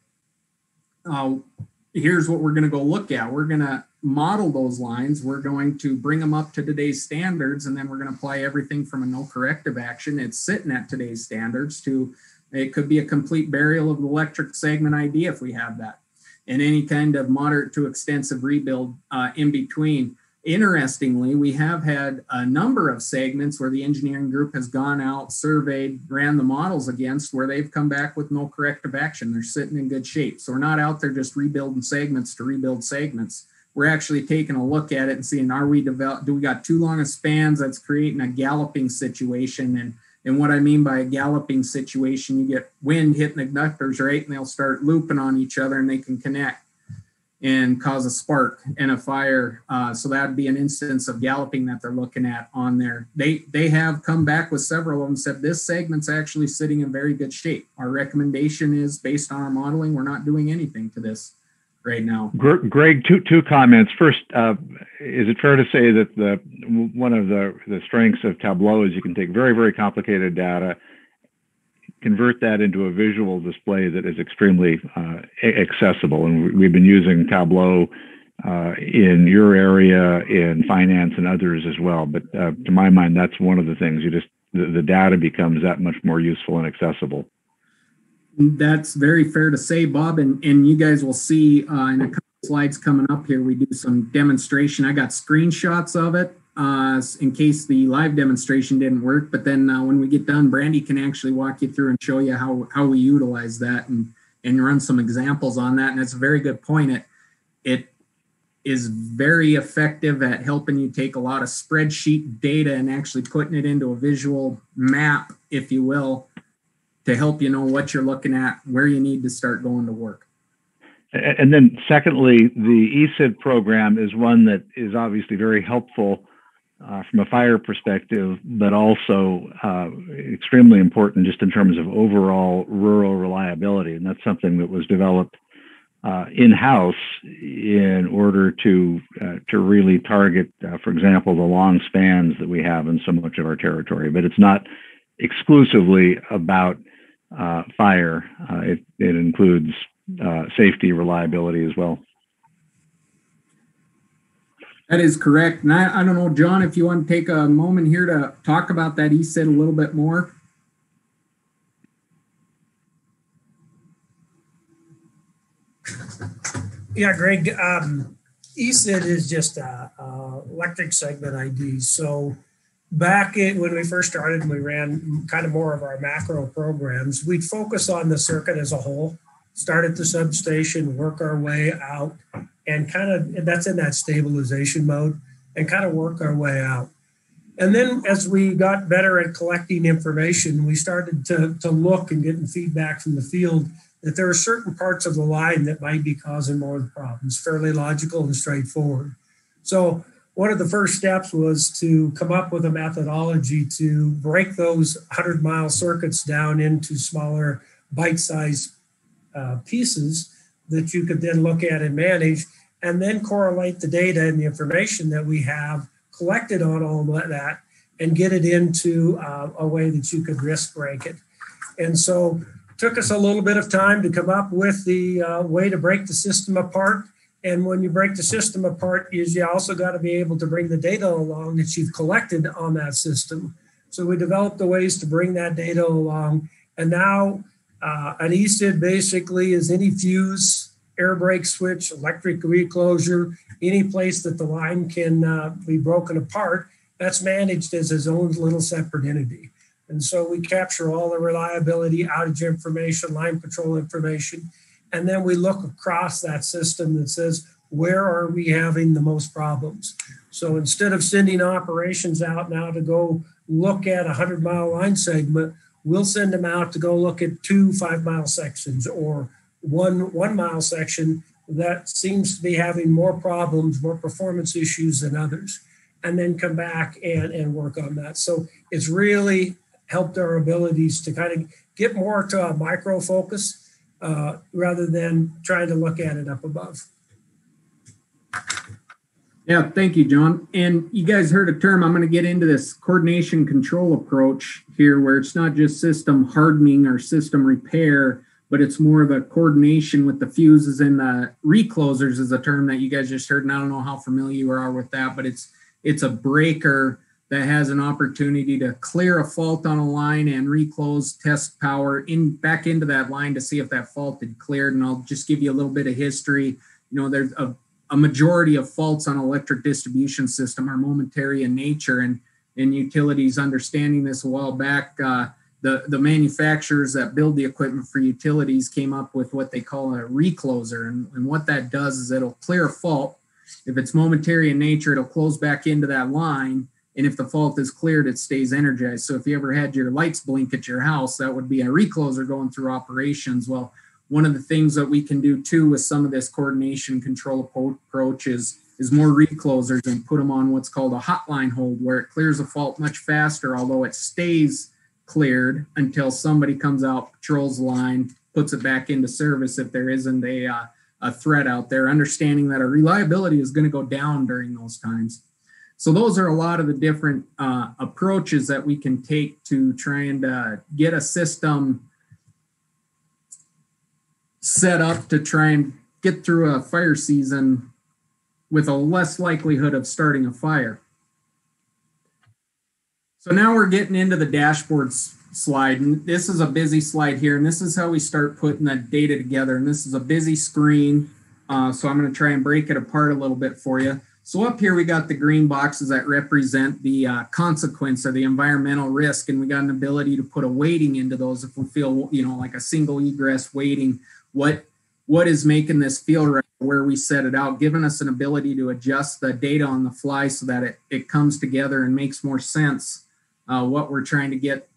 Here's what we're going to go look at. We're going to model those lines. We're going to bring them up to today's standards, and then we're going to apply everything from a no corrective action. It's sitting at today's standards to, it could be a complete burial of the electric segment idea if we have that, and any kind of moderate to extensive rebuild in between. Interestingly, we have had a number of segments where the engineering group has gone out, surveyed, ran the models against, where they've come back with no corrective action. They're sitting in good shape. So we're not out there just rebuilding segments to rebuild segments. We're actually taking a look at it and seeing, do we got too long of spans that's creating a galloping situation, And what I mean by a galloping situation, you get wind hitting the conductors, right? And they'll start looping on each other and they can connect and cause a spark and a fire. So that'd be an instance of galloping that they're looking at on there. They have come back with several of them, said this segment's actually sitting in very good shape. Our recommendation is based on our modeling, we're not doing anything to this right now. Greg, two comments. First, is it fair to say that one of the strengths of Tableau is you can take very, very complicated data, convert that into a visual display that is extremely accessible? And we've been using Tableau in your area, in finance and others as well. But to my mind, that's one of the things. The data becomes that much more useful and accessible. That's very fair to say, Bob. And you guys will see in a couple slides coming up here, we do some demonstration. I got screenshots of it in case the live demonstration didn't work. But then when we get done, Brandy can actually walk you through and show you how we utilize that and run some examples on that. And it's a very good point. It is very effective at helping you take a lot of spreadsheet data and actually putting it into a visual map, if you will, to help you know what you're looking at, where you need to start going to work. And then secondly, the ESID program is one that is obviously very helpful from a fire perspective, but also extremely important just in terms of overall rural reliability. And that's something that was developed in-house in order to really target, for example, the long spans that we have in so much of our territory. But it's not exclusively about fire. It includes safety, reliability as well. That is correct. And I don't know, John, if you want to take a moment here to talk about that ESID a little bit more. Yeah, Greg, ESID is just electric segment ID. So back when we first started and we ran kind of more of our macro programs, we'd focus on the circuit as a whole, start at the substation, work our way out, and that's in that stabilization mode, and kind of work our way out. And then as we got better at collecting information, we started to look and getting feedback from the field that there are certain parts of the line that might be causing more of the problems, fairly logical and straightforward. So one of the first steps was to come up with a methodology to break those 100-mile circuits down into smaller bite-sized pieces that you could then look at and manage, and then correlate the data and the information that we have collected on all of that and get it into a way that you could risk rank it. And so it took us a little bit of time to come up with the way to break the system apart. And when you break the system apart, you also got to be able to bring the data along that you've collected on that system. So we developed the ways to bring that data along. And now an ESID basically is any fuse, air brake switch, electric reclosure, any place that the line can be broken apart, that's managed as its own little separate entity. And so we capture all the reliability, outage information, line control information, and then we look across that system that says, where are we having the most problems? So instead of sending operations out now to go look at a 100-mile line segment, we'll send them out to go look at 2 5-mile sections or one 1-mile section that seems to be having more problems, more performance issues than others, and then come back and work on that. So it's really helped our abilities to kind of get more to a micro focus rather than trying to look at it up above. Yeah, thank you, John. And you guys heard a term, I'm going to get into this coordination control approach here, where it's not just system hardening or system repair, but it's more of a coordination with the fuses and the reclosers is a term that you guys just heard. And I don't know how familiar you are with that, but it's a breaker that has an opportunity to clear a fault on a line and reclose, test power back into that line to see if that fault had cleared. And I'll just give you a little bit of history. You know, there's a majority of faults on electric distribution system are momentary in nature, and utilities understanding this a while back, the manufacturers that build the equipment for utilities came up with what they call a recloser. And what that does is it'll clear a fault. If it's momentary in nature, it'll close back into that line And if the fault is cleared, it stays energized. So if you ever had your lights blink at your house, that would be a recloser going through operations. Well, one of the things that we can do too with some of this coordination control approach is more reclosers and put them on what's called a hotline hold, where it clears a fault much faster, although it stays cleared until somebody comes out, patrols the line, puts it back into service if there isn't a threat out there, understanding that our reliability is going to go down during those times. So those are a lot of the different approaches that we can take to try and get a system set up to try and get through a fire season with a less likelihood of starting a fire. So now we're getting into the dashboards slide, and this is a busy slide here, and this is how we start putting that data together. And this is a busy screen, so I'm going to try and break it apart a little bit for you. So up here we got the green boxes that represent the consequence or the environmental risk, and we got an ability to put a weighting into those if we feel, like a single egress weighting. What is making this feel right where we set it out, giving us an ability to adjust the data on the fly so that it comes together and makes more sense what we're trying to get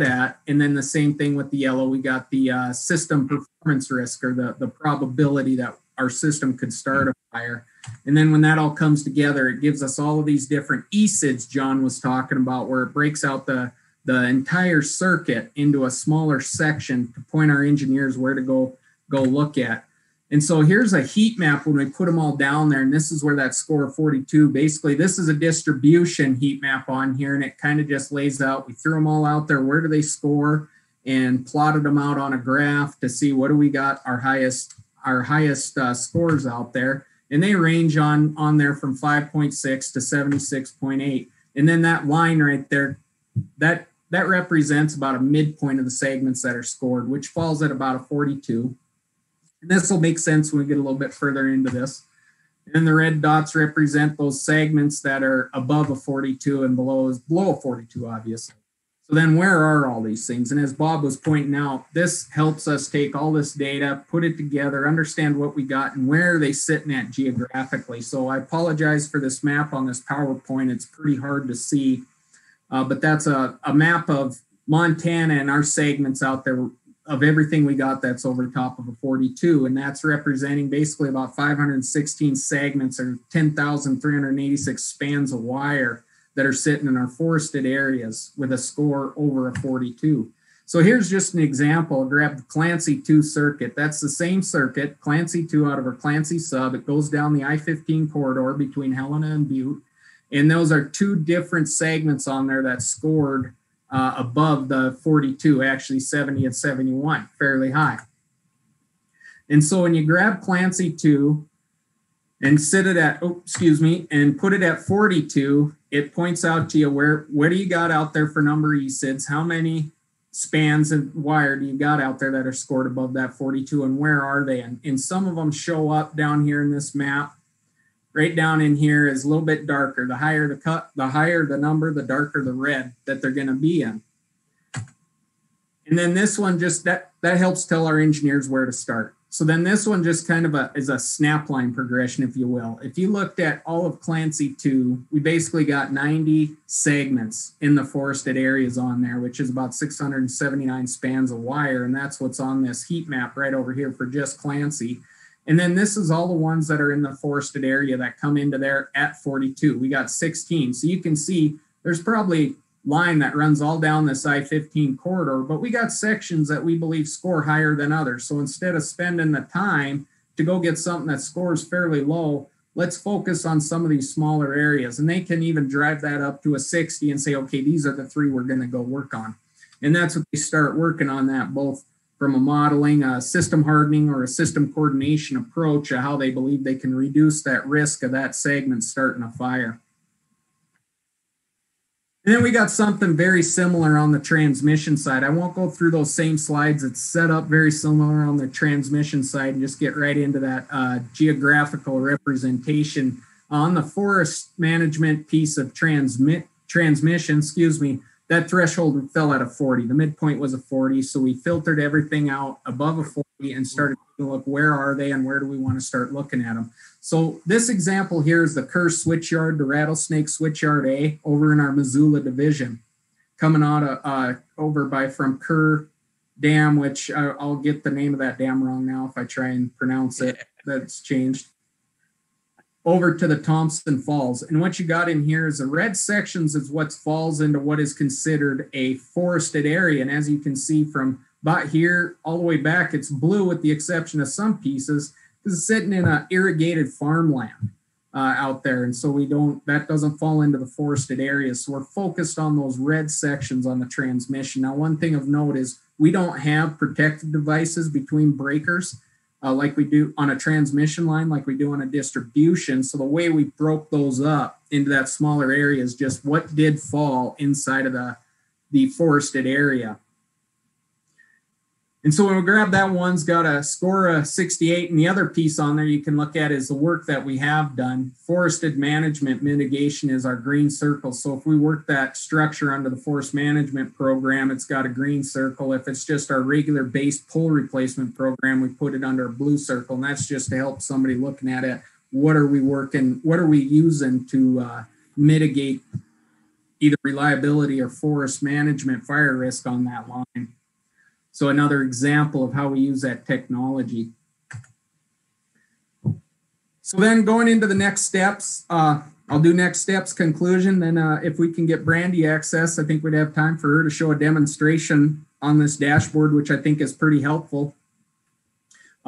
at. And then the same thing with the yellow, we got the system performance risk, or the probability that our system could start a fire. And then when that all comes together, it gives us all of these different ESIDs John was talking about, where it breaks out the entire circuit into a smaller section to point our engineers where to go look at. And so here's a heat map when we put them all down there, and this is where that score of 42, basically this is a distribution heat map on here, and it kind of just lays out, we threw them all out there, where do they score, and plotted them out on a graph to see what do we got our highest scores out there. And they range on there from 5.6 to 76.8. And then that line right there, that represents about a midpoint of the segments that are scored, which falls at about a 42. And this will make sense when we get a little bit further into this. And then the red dots represent those segments that are above a 42 and below a 42, obviously. So then where are all these things? And as Bob was pointing out, this helps us take all this data, put it together, understand what we got and where are they sitting at geographically. So I apologize for this map on this PowerPoint. It's pretty hard to see, but that's a map of Montana and our segments out there of everything we got that's over top of a 42. And that's representing basically about 516 segments or 10,386 spans of wire that are sitting in our forested areas with a score over a 42. So here's just an example. Grab the Clancy 2 circuit. That's the same circuit, Clancy 2 out of our Clancy sub. It goes down the I-15 corridor between Helena and Butte. And those are two different segments on there that scored above the 42, actually 70 and 71, fairly high. And so when you grab Clancy 2 and sit it at, and put it at 42, it points out to you what do you got out there for number of ESIDs, how many spans of wire do you got out there that are scored above that 42, and where are they? And some of them show up down here in this map. Right down in here is a little bit darker. The higher the cut, the higher the number, the darker the red that they're going to be in. And then this one just that helps tell our engineers where to start. So then this one just kind of is a snapline progression, if you will. If you looked at all of Clancy 2, we basically got 90 segments in the forested areas on there, which is about 679 spans of wire. And that's what's on this heat map right over here for just Clancy. And then this is all the ones that are in the forested area that come into there at 42. We got 16. So you can see there's probably line that runs all down this I-15 corridor, but we got sections that we believe score higher than others. So instead of spending the time to go get something that scores fairly low, let's focus on some of these smaller areas. And they can even drive that up to a 60 and say, okay, these are the three we're going to go work on. And that's what they start working on, that both from a modeling, a system hardening, or a system coordination approach of how they believe they can reduce that risk of that segment starting a fire. And then we got something very similar on the transmission side. I won't go through those same slides. It's set up very similar on the transmission side, and just get right into that geographical representation. On the forest management piece of transmission, that threshold fell at a 40. The midpoint was a 40. So we filtered everything out above a 40 and started to look, where are they and where do we want to start looking at them? So this example here is the Kerr switchyard, the Rattlesnake switchyard A over in our Missoula division, coming out of over by from Kerr Dam, which I'll get the name of that dam wrong now if I try and pronounce it. That's changed. Over to the Thompson Falls. And what you got in here is the red sections is what falls into what is considered a forested area. And as you can see from about here all the way back, it's blue with the exception of some pieces. This is sitting in an irrigated farmland out there. And so that doesn't fall into the forested areas. So we're focused on those red sections on the transmission. Now, one thing of note is we don't have protective devices between breakers. Like we do on a transmission line, like we do on a distribution. So the way we broke those up into that smaller area is just what did fall inside of the forested area. And so when we grab that one's got a score of 68, and the other piece on there you can look at is the work that we have done. Forested management mitigation is our green circle. So if we work that structure under the forest management program, it's got a green circle. If it's just our regular base pole replacement program, we put it under a blue circle. And that's just to help somebody looking at it. What are we using to mitigate either reliability or forest management fire risk on that line? So another example of how we use that technology. So then going into the next steps, I'll do next steps conclusion. Then if we can get Brandy access, I think we'd have time for her to show a demonstration on this dashboard, which I think is pretty helpful.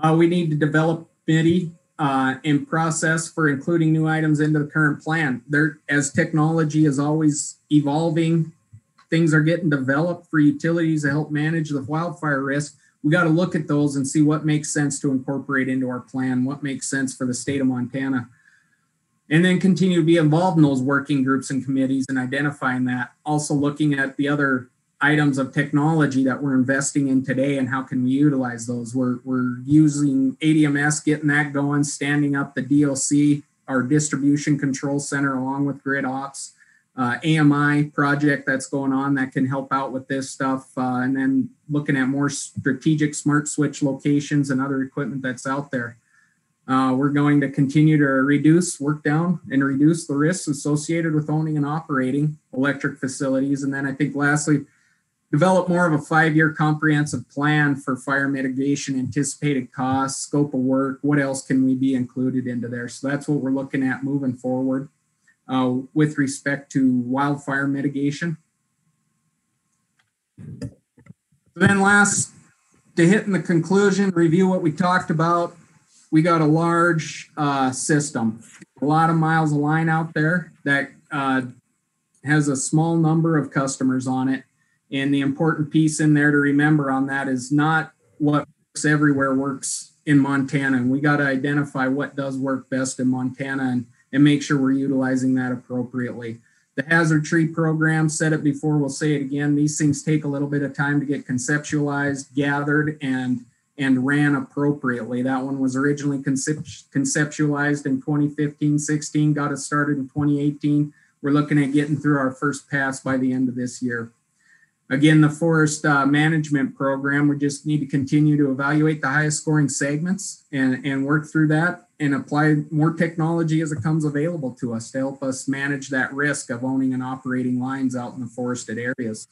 We need to develop committee and process for including new items into the current plan. As technology is always evolving, things are getting developed for utilities to help manage the wildfire risk. We got to look at those and see what makes sense to incorporate into our plan, what makes sense for the state of Montana, and then continue to be involved in those working groups and committees and identifying that. Also looking at the other items of technology that we're investing in today and how can we utilize those. We're using ADMS, getting that going, standing up the DLC, our distribution control center, along with grid ops. AMI project that's going on that can help out with this stuff, and then looking at more strategic smart switch locations and other equipment that's out there. We're going to continue to work down and reduce the risks associated with owning and operating electric facilities. And then I think lastly, develop more of a 5-year comprehensive plan for fire mitigation, anticipated costs, scope of work, what else can we be included into there. So that's what we're looking at moving forward. With respect to wildfire mitigation. Then last, to hit in the conclusion, review what we talked about. We got a large system, a lot of miles of line out there that has a small number of customers on it. And the important piece in there to remember on that is not what works everywhere works in Montana. And we got to identify what does work best in Montana and make sure we're utilizing that appropriately. The hazard tree program, said it before, we'll say it again, these things take a little bit of time to get conceptualized, gathered, and ran appropriately. That one was originally conceptualized in 2015-16, got us started in 2018. We're looking at getting through our first pass by the end of this year. Again, the forest management program, we just need to continue to evaluate the highest scoring segments and work through that and apply more technology as it comes available to us to help us manage that risk of owning and operating lines out in the forested areas.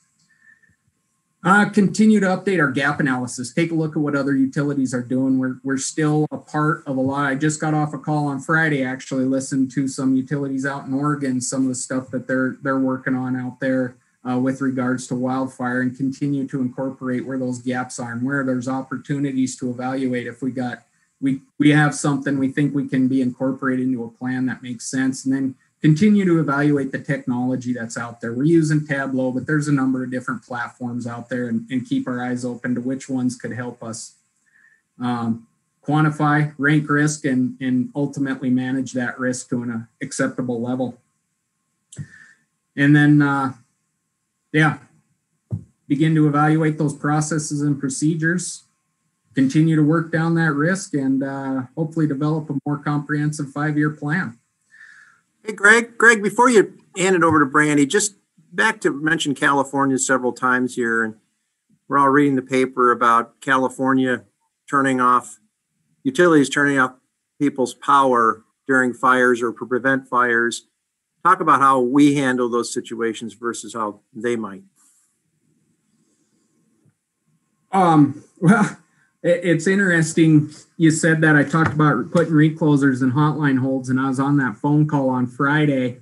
Continue to update our gap analysis. Take a look at what other utilities are doing. We're still a part of a lot. I just got off a call on Friday, actually listened to some utilities out in Oregon, some of the stuff that they're working on out there with regards to wildfire, and continue to incorporate where those gaps are and where there's opportunities to evaluate if we have something we think we can be incorporated into a plan that makes sense, and then continue to evaluate the technology that's out there. We're using Tableau, but there's a number of different platforms out there, and keep our eyes open to which ones could help us quantify, rank risk, and ultimately manage that risk to an acceptable level. And then, begin to evaluate those processes and procedures, continue to work down that risk, and hopefully develop a more comprehensive 5-year plan. Hey, Greg, before you hand it over to Brandy, just back to mention California several times here, and we're all reading the paper about California utilities turning off people's power during fires or to prevent fires. Talk about how we handle those situations versus how they might. Well, it's interesting you said that. I talked about putting reclosers and hotline holds, and I was on that phone call on Friday,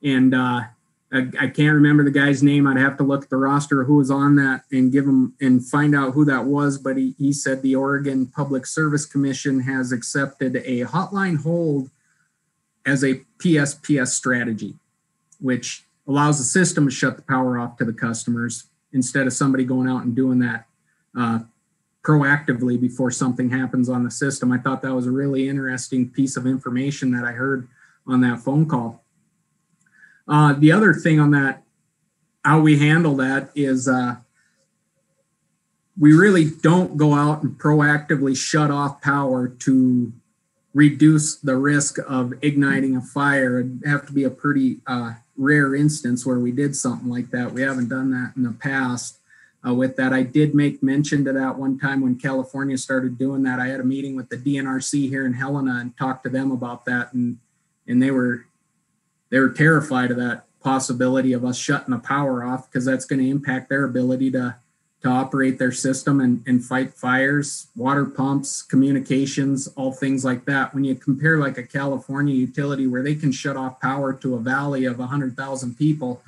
and I can't remember the guy's name. I'd have to look at the roster of who was on that and give him and find out who that was. But he said the Oregon Public Service Commission has accepted a hotline hold as a PSPS strategy, which allows the system to shut the power off to the customers instead of somebody going out and doing that proactively before something happens on the system. I thought that was a really interesting piece of information that I heard on that phone call. The other thing on that, how we handle that is we really don't go out and proactively shut off power to reduce the risk of igniting a fire. It'd have to be a pretty rare instance where we did something like that. We haven't done that in the past. With that, I did make mention to that one time when California started doing that. I had a meeting with the DNRC here in Helena and talked to them about that, and they were terrified of that possibility of us shutting the power off, because that's going to impact their ability to operate their system and fight fires, water pumps, communications, all things like that. When you compare like a California utility where they can shut off power to a valley of 100,000 people,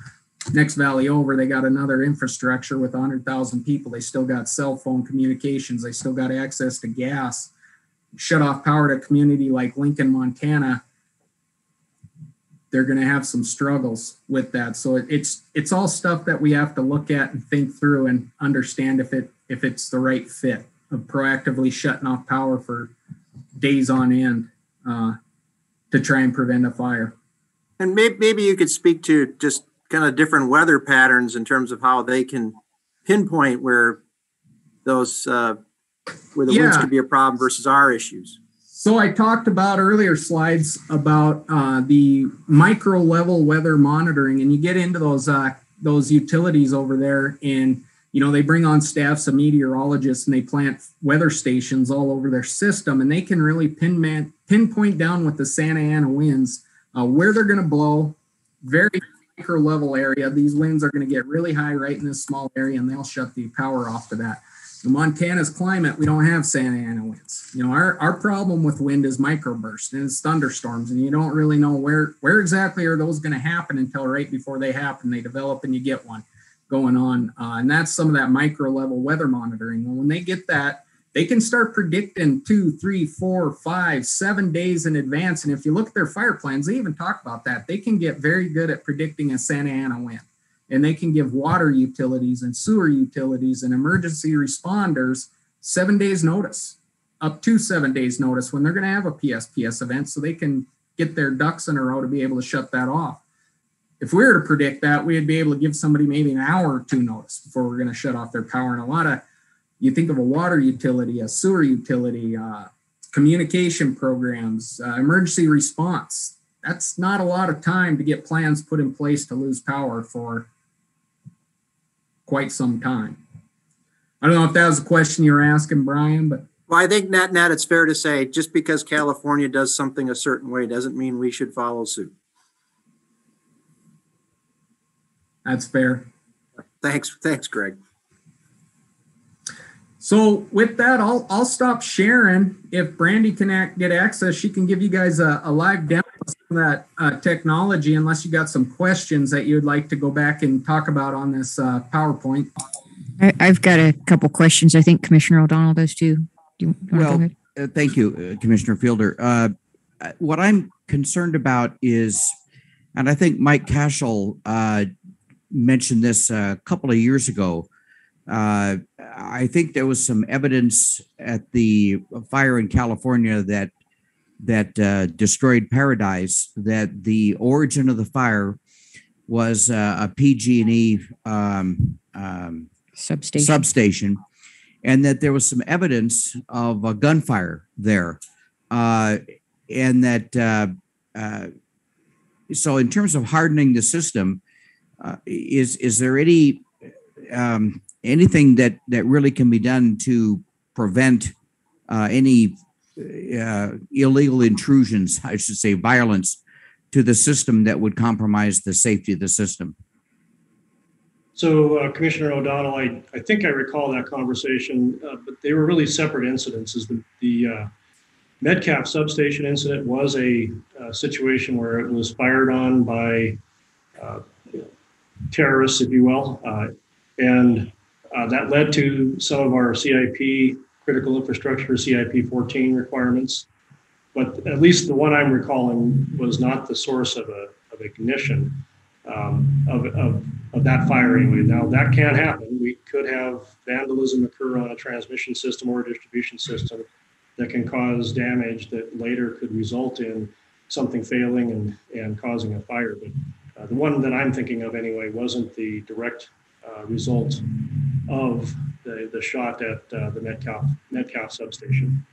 next valley over, they got another infrastructure with 100,000 people. They still got cell phone communications. They still got access to gas. Shut off power to a community like Lincoln, Montana, they're going to have some struggles with that. So it's all stuff that we have to look at and think through and understand if it's the right fit of proactively shutting off power for days on end to try and prevent a fire. And maybe you could speak to just kind of different weather patterns in terms of how they can pinpoint where those where the winds could be a problem versus our issues. So I talked about earlier slides about the micro level weather monitoring, and you get into those utilities over there, and they bring on staffs of meteorologists and they plant weather stations all over their system, and they can really pinpoint down with the Santa Ana winds where they're going to blow. Very micro level area. These winds are going to get really high right in this small area, and they'll shut the power off to that. In Montana's climate, we don't have Santa Ana winds. Our problem with wind is microburst and it's thunderstorms, and you don't really know where exactly are those going to happen until right before they happen. They develop and you get one going on. And that's some of that micro level weather monitoring. And when they get that, they can start predicting 2, 3, 4, 5, 7 days in advance. And if you look at their fire plans, they even talk about that. They can get very good at predicting a Santa Ana wind. And they can give water utilities and sewer utilities and emergency responders 7 days notice, up to 7 days notice when they're going to have a PSPS event, so they can get their ducks in a row to be able to shut that off. If we were to predict that, we'd be able to give somebody maybe an hour or two notice before we're going to shut off their power. And you think of a water utility, a sewer utility, communication programs, emergency response. That's not a lot of time to get plans put in place to lose power for quite some time. I don't know if that was a question you were asking, Brian, but. Well, I think net it's fair to say just because California does something a certain way doesn't mean we should follow suit. That's fair. Thanks, Greg. So with that, I'll stop sharing. If Brandy can get access, she can give you guys a live demo of that technology, unless you got some questions that you'd like to go back and talk about on this PowerPoint. I've got a couple questions. I think Commissioner O'Donnell does too. Well, thank you, Commissioner Fielder. What I'm concerned about is, and I think Mike Cashel mentioned this a couple of years ago, I think there was some evidence at the fire in California that destroyed Paradise, that the origin of the fire was a PG&E substation, and that there was some evidence of a gunfire there, and that so in terms of hardening the system, Is there any anything that really can be done to prevent any illegal intrusions, I should say, violence to the system that would compromise the safety of the system? So, Commissioner O'Donnell, I think I recall that conversation, but they were really separate incidences. The Metcalf substation incident was a situation where it was fired on by terrorists, if you will, and that led to some of our CIP, critical infrastructure, CIP 14 requirements. But at least the one I'm recalling was not the source of ignition of that fire anyway. Now that can happen. We could have vandalism occur on a transmission system or a distribution system that can cause damage that later could result in something failing and causing a fire. But the one that I'm thinking of anyway wasn't the direct result of the shot at the Metcalf substation.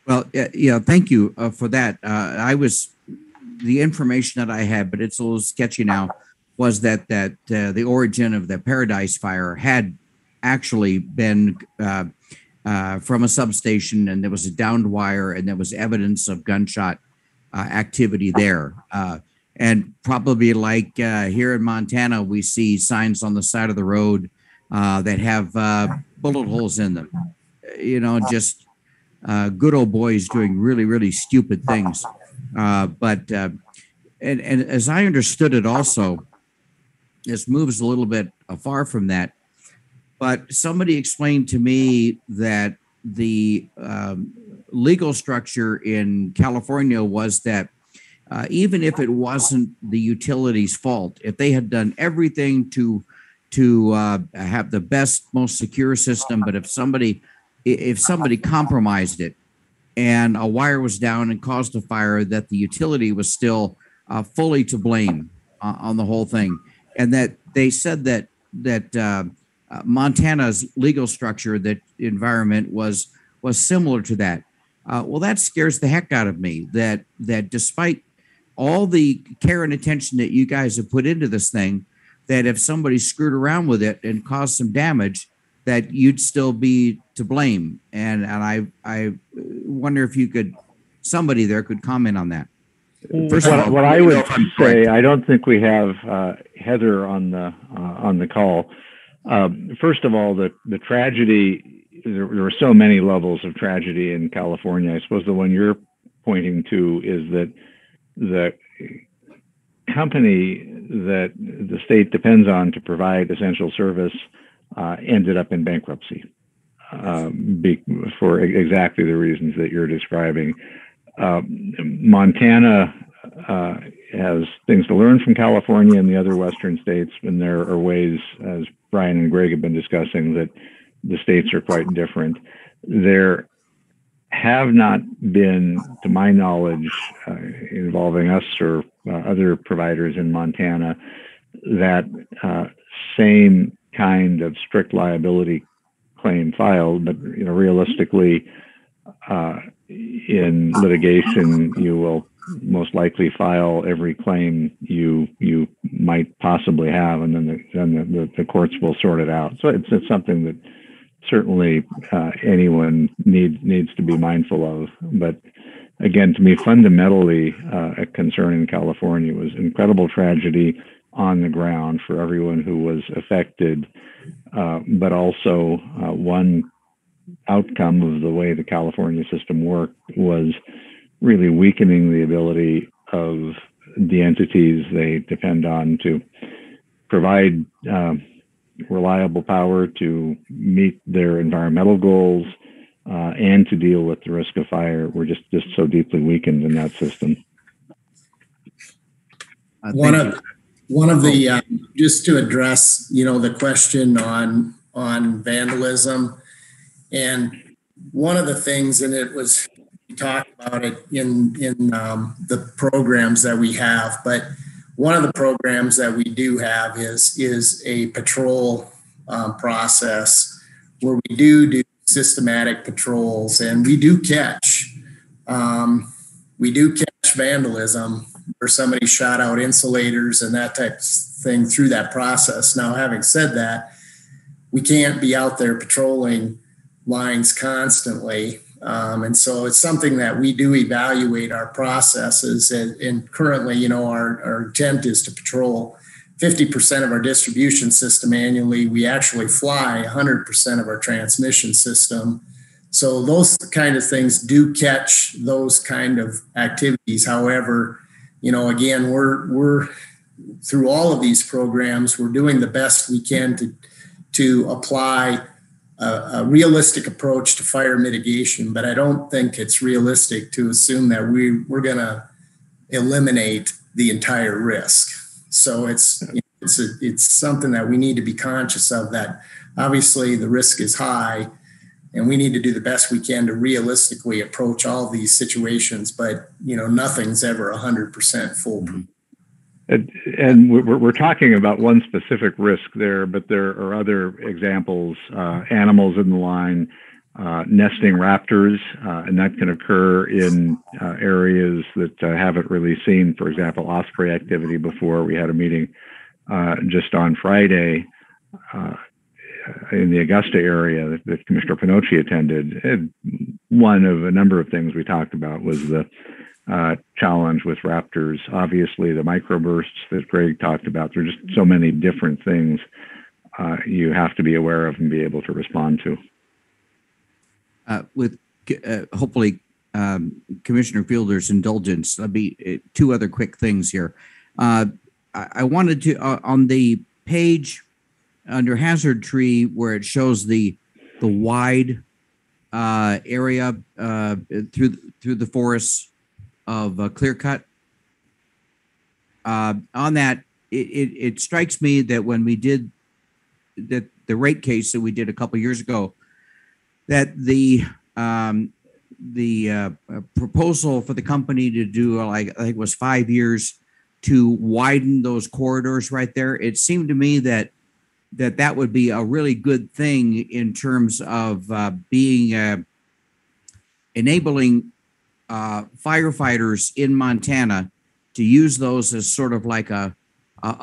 Well, yeah, thank you for that. The information that I had, but it's a little sketchy now, was that the origin of the Paradise fire had actually been from a substation, and there was a downed wire, and there was evidence of gunshot activity there. And probably like here in Montana, we see signs on the side of the road that have bullet holes in them. You know, just good old boys doing really, really stupid things. But as I understood it also, this moves a little bit far from that. But somebody explained to me that the legal structure in California was that even if it wasn't the utility's fault, if they had done everything to have the best, most secure system, but if somebody compromised it and a wire was down and caused a fire, that the utility was still fully to blame on the whole thing. And that they said that Montana's legal structure, that environment was similar to that. Well, that scares the heck out of me, that despite all the care and attention that you guys have put into this thing, that if somebody screwed around with it and caused some damage, that you'd still be to blame. And I wonder if somebody there could comment on that. First of all, what I would say, I don't think we have Heather on the call. First of all, the tragedy, there were so many levels of tragedy in California. I suppose the one you're pointing to is that the company that the state depends on to provide essential service ended up in bankruptcy for exactly the reasons that you're describing. Montana has things to learn from California and the other Western states, and there are ways, as Brian and Greg have been discussing, that the states are quite different. There have not been, to my knowledge, involving us or other providers in Montana, that same kind of strict liability claim filed. But realistically, in litigation, you will most likely file every claim you might possibly have, and then the courts will sort it out. So it's something that certainly anyone needs to be mindful of. But again, to me, fundamentally, a concern in California was incredible tragedy on the ground for everyone who was affected, but also one outcome of the way the California system worked was really weakening the ability of the entities they depend on to provide reliable power, to meet their environmental goals, and to deal with the risk of fire. We're just so deeply weakened in that system. One of the just to address the question on vandalism, and one of the things, and it was, we talked about it in the programs that we have, but one of the programs that we do have is a patrol process where we do systematic patrols, and we do catch we do catch vandalism where somebody shot out insulators and that type of thing through that process. Now, having said that, we can't be out there patrolling lines constantly. And so it's something that we do evaluate our processes. And currently, you know, our intent is to patrol 50% of our distribution system annually. We actually fly 100% of our transmission system. So those kind of things do catch those kind of activities. However, you know, again, we're through all of these programs, we're doing the best we can to apply a realistic approach to fire mitigation, but I don't think it's realistic to assume that we're going to eliminate the entire risk. So it's something that we need to be conscious of, that obviously the risk is high and we need to do the best we can to realistically approach all these situations, but you know, nothing's ever 100% foolproof. And we're talking about one specific risk there, but there are other examples, animals in the line, nesting raptors, and that can occur in areas that haven't really seen, for example, osprey activity before. We had a meeting just on Friday in the Augusta area that Commissioner Pinocci attended. And one of a number of things we talked about was the challenge with raptors. Obviously, the microbursts that Greg talked about. There are just so many different things you have to be aware of and be able to respond to. With hopefully Commissioner Fielder's indulgence, there'll be two other quick things here. I wanted to on the page under hazard tree where it shows the wide area through the forests of clear cut. On that, it strikes me that when we did the rate case that we did a couple years ago, that the proposal for the company to do, like, I think it was 5 years to widen those corridors right there, it seemed to me that would be a really good thing in terms of being enabling firefighters in Montana to use those as sort of like a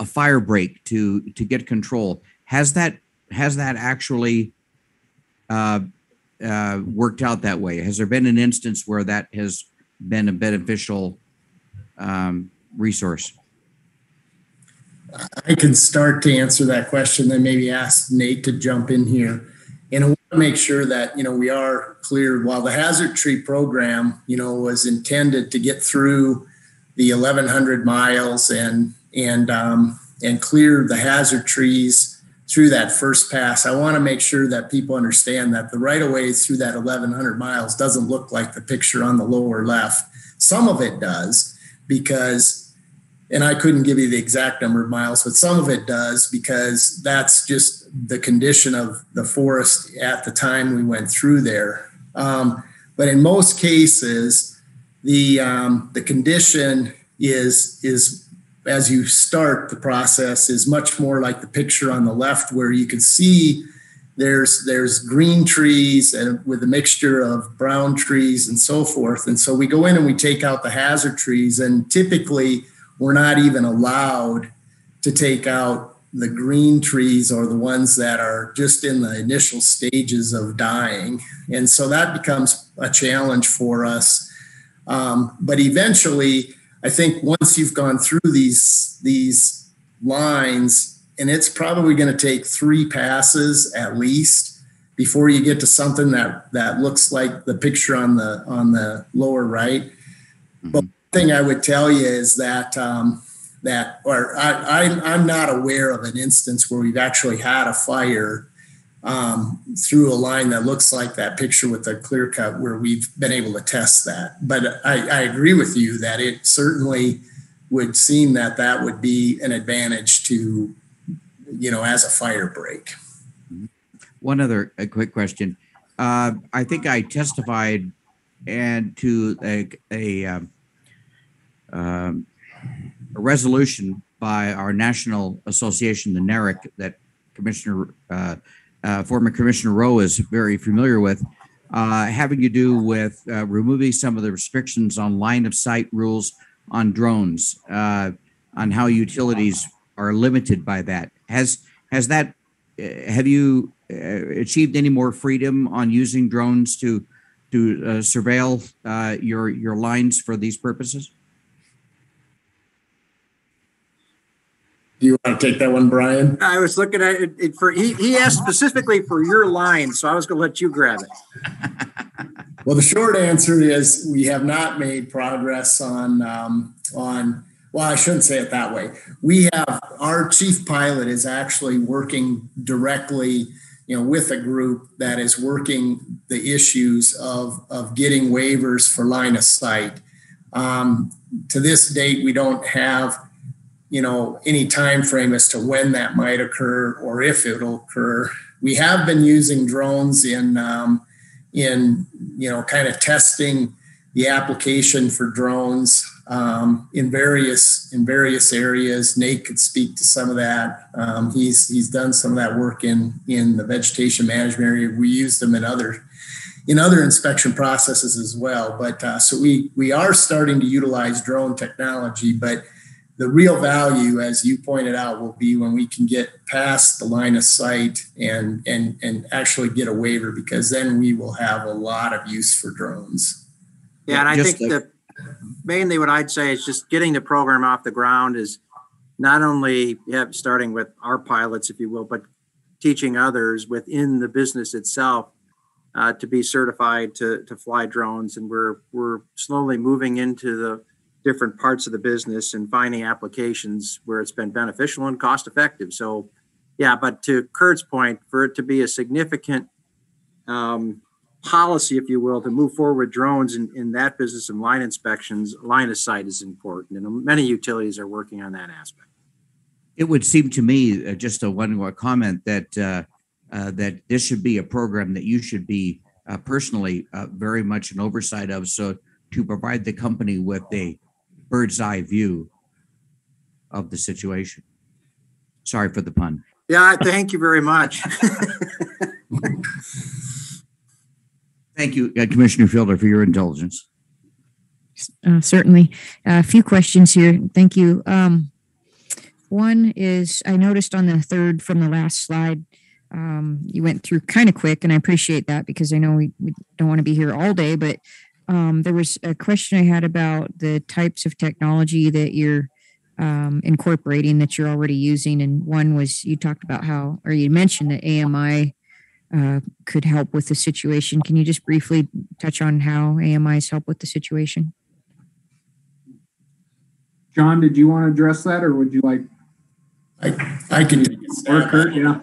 fire break to get control. Has that actually worked out that way? Has there been an instance where that has been a beneficial resource? I can start to answer that question, then maybe ask Nate to jump in here. And I want to make sure that, you know, we are clear. While the hazard tree program, you know, was intended to get through the 1,100 miles and clear the hazard trees through that first pass, I want to make sure that people understand that the right-of-way through that 1,100 miles doesn't look like the picture on the lower left. Some of it does, because, and I couldn't give you the exact number of miles, but some of it does, because that's just the condition of the forest at the time we went through there. But in most cases, the condition is as you start the process is much more like the picture on the left, where you can see there's green trees and with a mixture of brown trees and so forth. And so we go in and we take out the hazard trees, and typically we're not even allowed to take out the green trees or the ones that are just in the initial stages of dying. And so that becomes a challenge for us. But eventually, I think once you've gone through these lines, and it's probably going to take 3 passes at least before you get to something that looks like the picture on the lower right. Mm-hmm. But one thing I would tell you is that I'm not aware of an instance where we've actually had a fire through a line that looks like that picture with the clear cut, where we've been able to test that. But I agree with you that it certainly would seem that would be an advantage to, you know, as a fire break. One other quick question. I think I testified and to a resolution by our national association, the NARIC, that former Commissioner Rowe is very familiar with, having to do with removing some of the restrictions on line of sight rules on drones, on how utilities are limited by that. Has that, have you achieved any more freedom on using drones to surveil your lines for these purposes? Do you want to take that one, Brian? I was looking at it for, he asked specifically for your line, so I was going to let you grab it. Well, the short answer is we have not made progress on, well, I shouldn't say it that way. We have, our chief pilot is actually working directly, with a group that is working the issues of getting waivers for line of sight. To this date, we don't have, any time frame as to when that might occur or if it'll occur. We have been using drones in kind of testing the application for drones in various areas. Nate could speak to some of that. He's done some of that work in the vegetation management area. We use them in other inspection processes as well. But so we are starting to utilize drone technology, but the real value, as you pointed out, will be when we can get past the line of sight and actually get a waiver, because then we will have a lot of use for drones. Yeah, and I think that mainly what I'd say is just getting the program off the ground is not only starting with our pilots, if you will, but teaching others within the business itself to be certified to fly drones. And we're slowly moving into the different parts of the business and finding applications where it's been beneficial and cost effective. So yeah, but to Kurt's point, for it to be a significant policy, if you will, to move forward with drones in that business and line inspections, line of sight is important. And many utilities are working on that aspect. It would seem to me, just a one more comment, that that this should be a program that you should be personally very much an oversight of, so to provide the company with a bird's eye view of the situation. Sorry for the pun. Yeah, thank you very much. Thank you, Commissioner Fielder, for your indulgence. Certainly. A few questions here. Thank you. One is, I noticed on the third from the last slide, you went through kind of quick, and I appreciate that because I know we don't want to be here all day, but there was a question I had about the types of technology that you're incorporating that you're already using. And one was, you talked about how, or you mentioned that AMI could help with the situation. Can you just briefly touch on how AMIs help with the situation? John, did you want to address that, or would you like? I can take a stab. Kurt, yeah.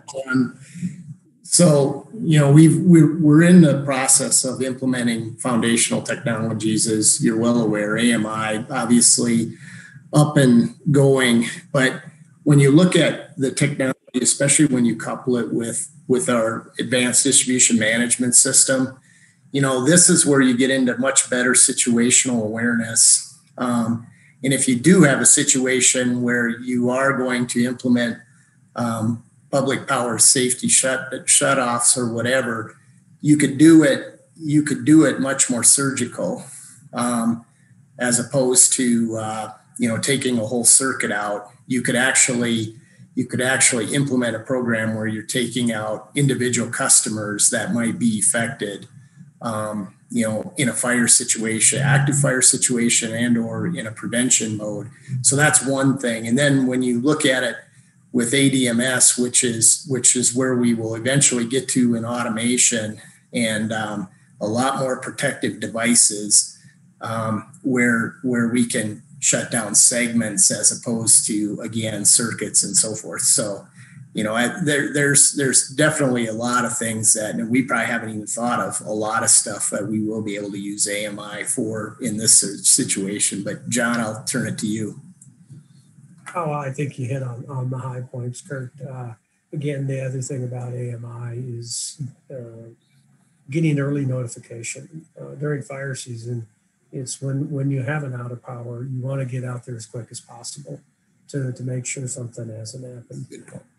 So, we're in the process of implementing foundational technologies, as you're well aware. AMI, obviously, up and going. But when you look at the technology, especially when you couple it with our advanced distribution management system, this is where you get into much better situational awareness. And if you do have a situation where you are going to implement public power safety shutoffs or whatever, you could do it much more surgical, as opposed to taking a whole circuit out. You could actually implement a program where you're taking out individual customers that might be affected, in a fire situation, active fire situation, and or in a prevention mode. So that's one thing. And then when you look at it with ADMS, which is where we will eventually get to in automation and a lot more protective devices, where we can shut down segments as opposed to, again, circuits and so forth. So, there's definitely a lot of things that we probably haven't even thought of, a lot of stuff that we will be able to use AMI for in this situation. But John, I'll turn it to you. Oh, I think you hit on the high points, Kurt. Again, the other thing about AMI is getting early notification during fire season. It's when you have an out of power, you want to get out there as quick as possible to make sure something hasn't happened.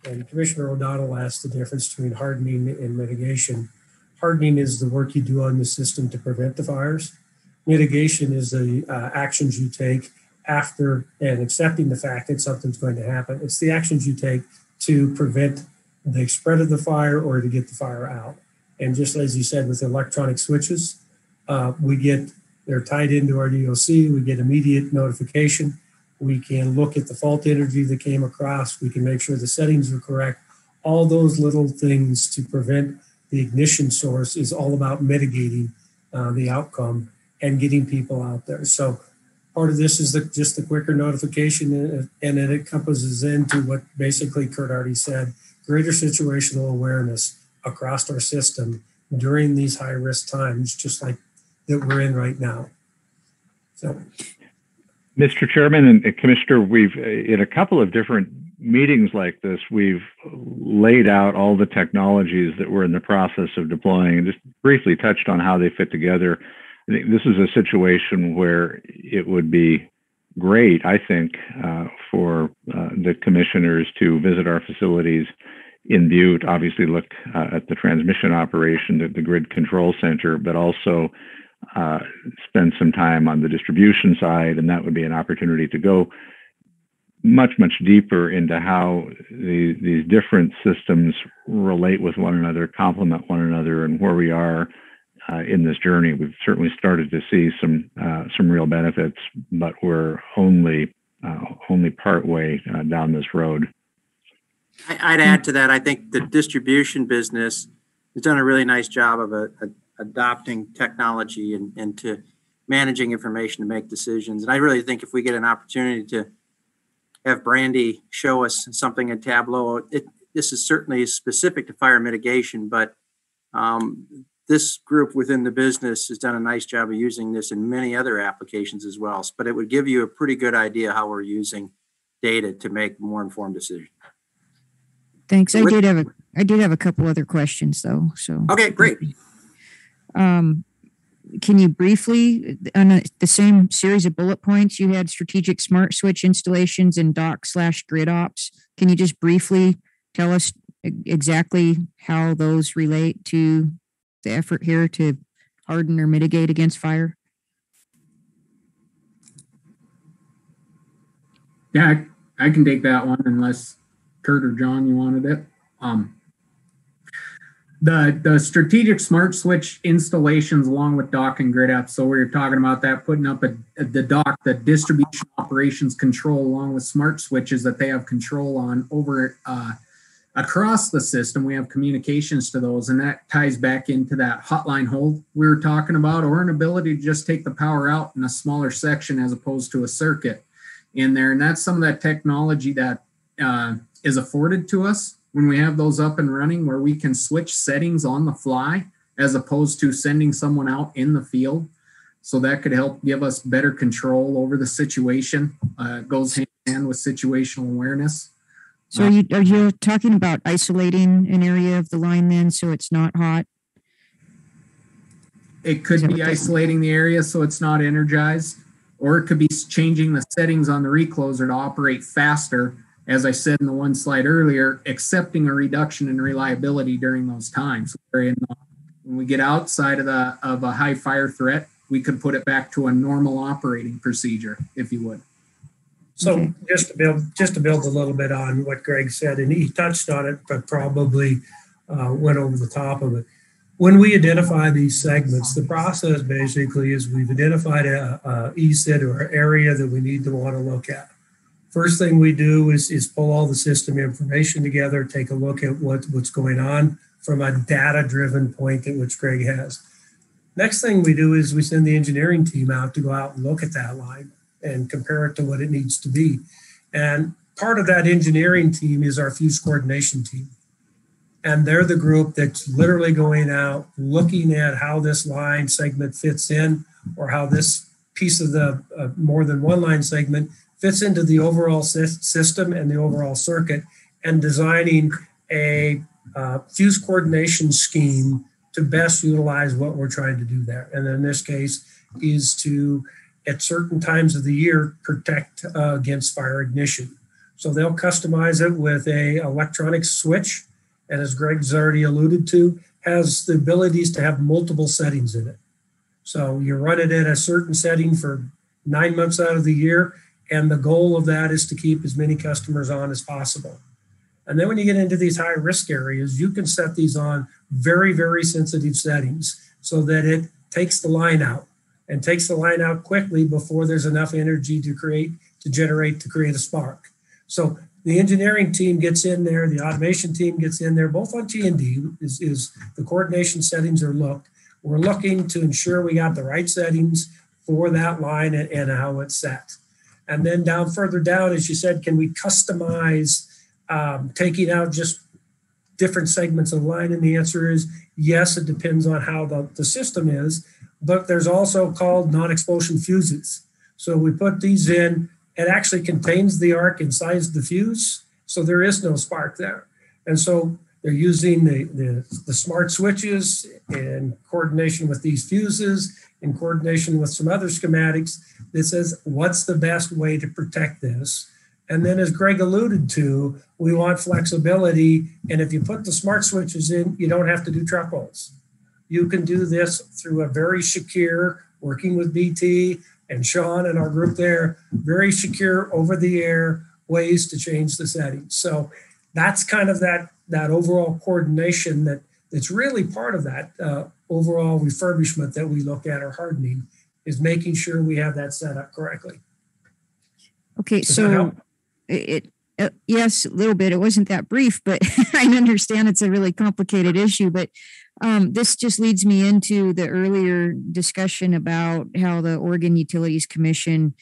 And Commissioner O'Donnell asked the difference between hardening and mitigation. Hardening is the work you do on the system to prevent the fires. Mitigation is the actions you take after and accepting the fact that something's going to happen. It's the actions you take to prevent the spread of the fire or to get the fire out. And just as you said with electronic switches, they're tied into our DOC. We get immediate notification. We can look at the fault energy that came across. We can make sure the settings are correct. All those little things to prevent the ignition source is all about mitigating the outcome and getting people out there. So part of this is just the quicker notification, and it encompasses into what basically Kurt already said, greater situational awareness across our system during these high risk times, just like that we're in right now. So, Mr. Chairman and Commissioner, we've, in a couple of different meetings like this, we've laid out all the technologies that we're in the process of deploying and just briefly touched on how they fit together. I think this is a situation where it would be great, I think, for the commissioners to visit our facilities in Butte, obviously look at the transmission operation at the grid control center, but also spend some time on the distribution side, and that would be an opportunity to go much deeper into how these different systems relate with one another, complement one another, and where we are in this journey. We've certainly started to see some real benefits, but we're only part way down this road. I'd add to that. I think the distribution business has done a really nice job of adopting technology and to managing information to make decisions. And I really think if we get an opportunity to have Brandy show us something in Tableau, this is certainly specific to fire mitigation, but this group within the business has done a nice job of using this in many other applications as well. But it would give you a pretty good idea how we're using data to make more informed decisions. Thanks. I did have a couple other questions though. So okay, great. Can you briefly, on the same series of bullet points, you had strategic smart switch installations and dock/grid ops. Can you just briefly tell us exactly how those relate to the effort here to harden or mitigate against fire? Yeah, I can take that one unless Kurt or John, you wanted it. The strategic smart switch installations along with dock and grid apps. So we were talking about that, putting up the dock, the distribution operations control along with smart switches that they have control on over across the system. We have communications to those, and that ties back into that hotline hold we were talking about, or an ability to just take the power out in a smaller section as opposed to a circuit in there. And that's some of that technology that is afforded to us when we have those up and running, where we can switch settings on the fly as opposed to sending someone out in the field. So that could help give us better control over the situation. Goes hand in hand with situational awareness. So are you talking about isolating an area of the line then so it's not hot? It could be isolating the area so it's not energized, or it could be changing the settings on the recloser to operate faster. As I said in the one slide earlier, accepting a reduction in reliability during those times. When we get outside of a high fire threat, we could put it back to a normal operating procedure, if you would. So just to build a little bit on what Greg said, and he touched on it, but probably went over the top of it. When we identify these segments, the process basically is we've identified a ESID or area that we need to want to look at. First thing we do is pull all the system information together, take a look at what's going on from a data-driven point at which Greg has. Next thing we do is we send the engineering team out to go out and look at that line and compare it to what it needs to be. And part of that engineering team is our fuse coordination team. And they're the group that's literally going out, looking at how this line segment fits in, or how this piece of the more than one line segment fits into the overall system and the overall circuit, and designing a fuse coordination scheme to best utilize what we're trying to do there. And in this case is to, at certain times of the year, protect against fire ignition. So they'll customize it with a electronic switch. And as Greg's already alluded to, has the abilities to have multiple settings in it. So you run it at a certain setting for 9 months out of the year, and the goal of that is to keep as many customers on as possible. And then when you get into these high risk areas, you can set these on very, very sensitive settings so that it takes the line out and takes the line out quickly before there's enough energy to create a spark. So the engineering team gets in there, the automation team gets in there, both on T&D is the coordination settings are looked. We're looking to ensure we got the right settings for that line and how it's set. And then further down, as you said, can we customize taking out just different segments of line? And the answer is yes, it depends on how the system is. But there's also called non-explosion fuses. So we put these in, it actually contains the arc inside the fuse, so there is no spark there. And so they're using the smart switches in coordination with these fuses, in coordination with some other schematics that says, what's the best way to protect this? And then as Greg alluded to, we want flexibility. And if you put the smart switches in, you don't have to do truck rolls. You can do this through a very secure, working with BT and Sean and our group there, very secure over the air ways to change the settings. So that's kind of that overall coordination that's really part of that overall refurbishment that we look at or hardening is making sure we have that set up correctly. Okay, so yes, a little bit. It wasn't that brief, but I understand it's a really complicated issue. But this just leads me into the earlier discussion about how the Oregon Utilities Commission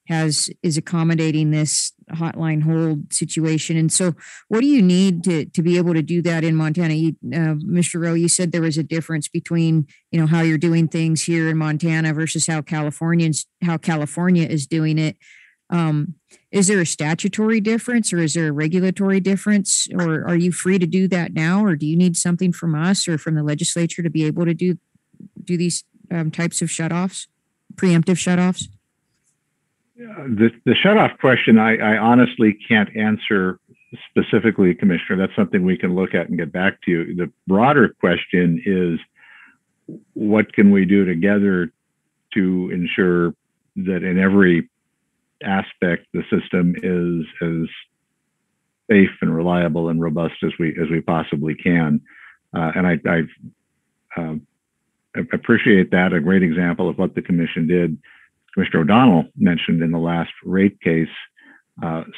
is accommodating this hotline hold situation. And so what do you need to be able to do that in Montana? Mr. Rowe, you said there was a difference between, how you're doing things here in Montana versus how California is doing it. Is there a statutory difference or is there a regulatory difference, or are you free to do that now, or do you need something from us or from the legislature to be able to do these types of shutoffs, preemptive shutoffs? The shutoff question, I honestly can't answer specifically, Commissioner. That's something we can look at and get back to you. The broader question is, what can we do together to ensure that in every aspect the system is as safe and reliable and robust as we possibly can? And I appreciate that. A great example of what the Commission did, Commissioner O'Donnell mentioned in the last rate case,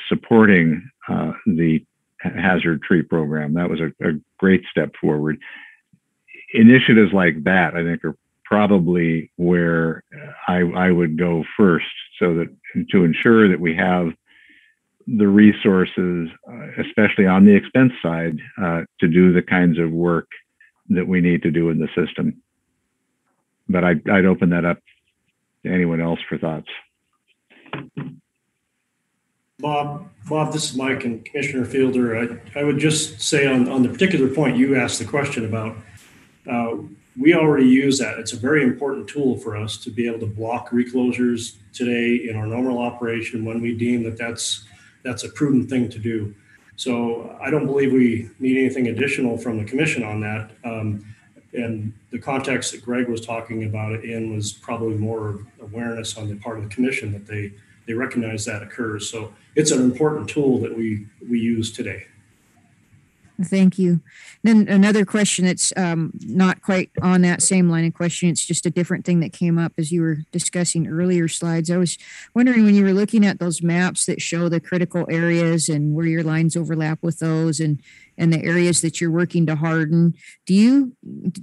supporting the hazard tree program. That was a great step forward. Initiatives like that, I think, are probably where I would go first, so that to ensure that we have the resources, especially on the expense side, to do the kinds of work that we need to do in the system. But I'd open that up to anyone else for thoughts. Bob, this is Mike, and Commissioner Fielder. I would just say on the particular point you asked the question about, we already use that. It's a very important tool for us to be able to block reclosures today in our normal operation when we deem that that's a prudent thing to do. So I don't believe we need anything additional from the Commission on that. And the context that Greg was talking about it in was probably more awareness on the part of the Commission that they recognize that occurs. So it's an important tool that we use today. Thank you. Then another question that's not quite on that same line of question. It's just a different thing that came up as you were discussing earlier slides. I was wondering, when you were looking at those maps that show the critical areas and where your lines overlap with those and the areas that you're working to harden,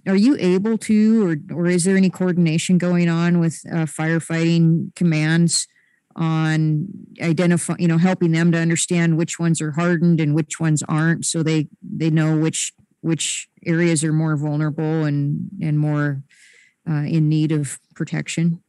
are you able to, or is there any coordination going on with firefighting commands on identifying, helping them to understand which ones are hardened and which ones aren't, so they know which areas are more vulnerable and more in need of protection?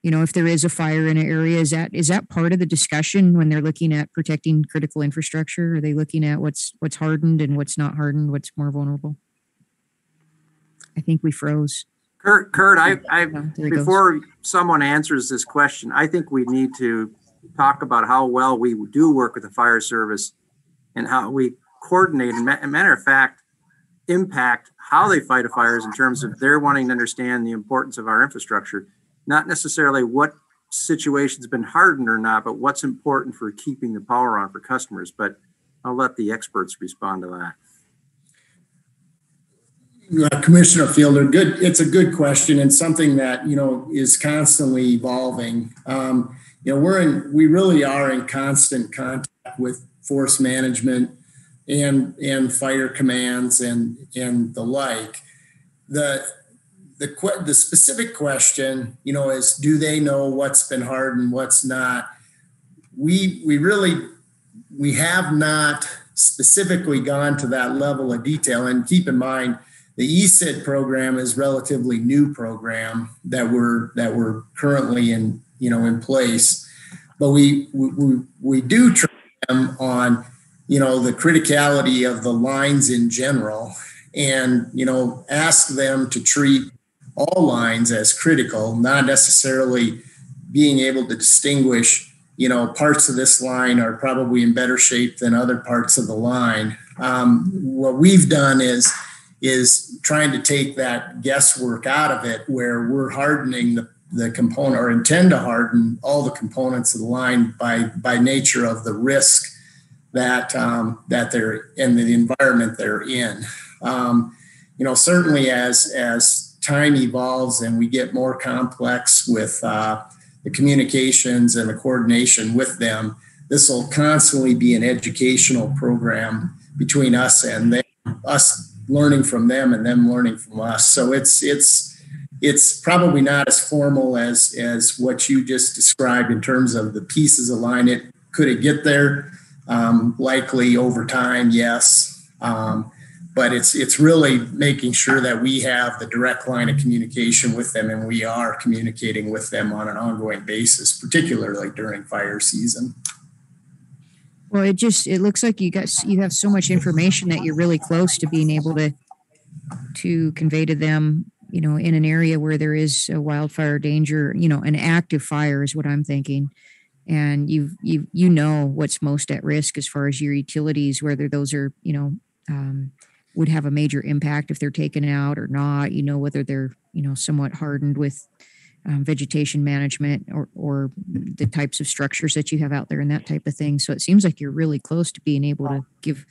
If there is a fire in an area, is that part of the discussion when they're looking at protecting critical infrastructure? Are they looking at what's hardened and what's not hardened, what's more vulnerable? I think we froze. Kurt, before someone answers this question, I think we need to talk about how well we do work with the fire service and how we coordinate and matter of fact, impact how they fight a fires in terms of their wanting to understand the importance of our infrastructure, not necessarily what situation's been hardened or not, but what's important for keeping the power on for customers. But I'll let the experts respond to that. Commissioner Fielder, good. It's a good question and something that, is constantly evolving. We really are in constant contact with force management and fire commands and the like. The specific question, is do they know what's been hardened, what's not? We have not specifically gone to that level of detail. And keep in mind, the ESID program is a relatively new program that we're currently in place, but we do train them on the criticality of the lines in general, and ask them to treat all lines as critical, not necessarily being able to distinguish parts of this line are probably in better shape than other parts of the line. What we've done is trying to take that guesswork out of it, where we're hardening the component, or intend to harden all the components of the line by nature of the risk that they're in, the environment they're in. Certainly as time evolves and we get more complex with the communications and the coordination with them, this will constantly be an educational program between us and them, us learning from them and them learning from us. So it's probably not as formal as what you just described in terms of the pieces of line. Could it get there? Likely over time, yes. But it's really making sure that we have the direct line of communication with them, and we are communicating with them on an ongoing basis, particularly during fire season. Well, it looks like you have so much information that you're really close to being able to convey to them, in an area where there is a wildfire danger, an active fire is what I'm thinking. And you what's most at risk as far as your utilities, whether those are, would have a major impact if they're taken out or not, whether they're, somewhat hardened with vegetation management or the types of structures that you have out there and that type of thing. So it seems like you're really close to being able to give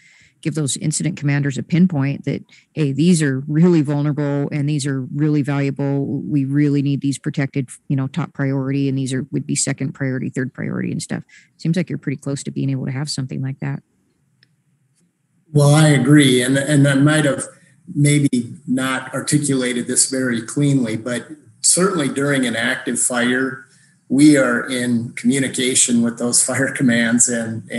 those incident commanders a pinpoint that, hey, these are really vulnerable and these are really valuable. We really need these protected, top priority, and these would be second priority, third priority and stuff. Seems like you're pretty close to being able to have something like that. Well, I agree. And I might have maybe not articulated this very cleanly, but certainly during an active fire, we are in communication with those fire commands, and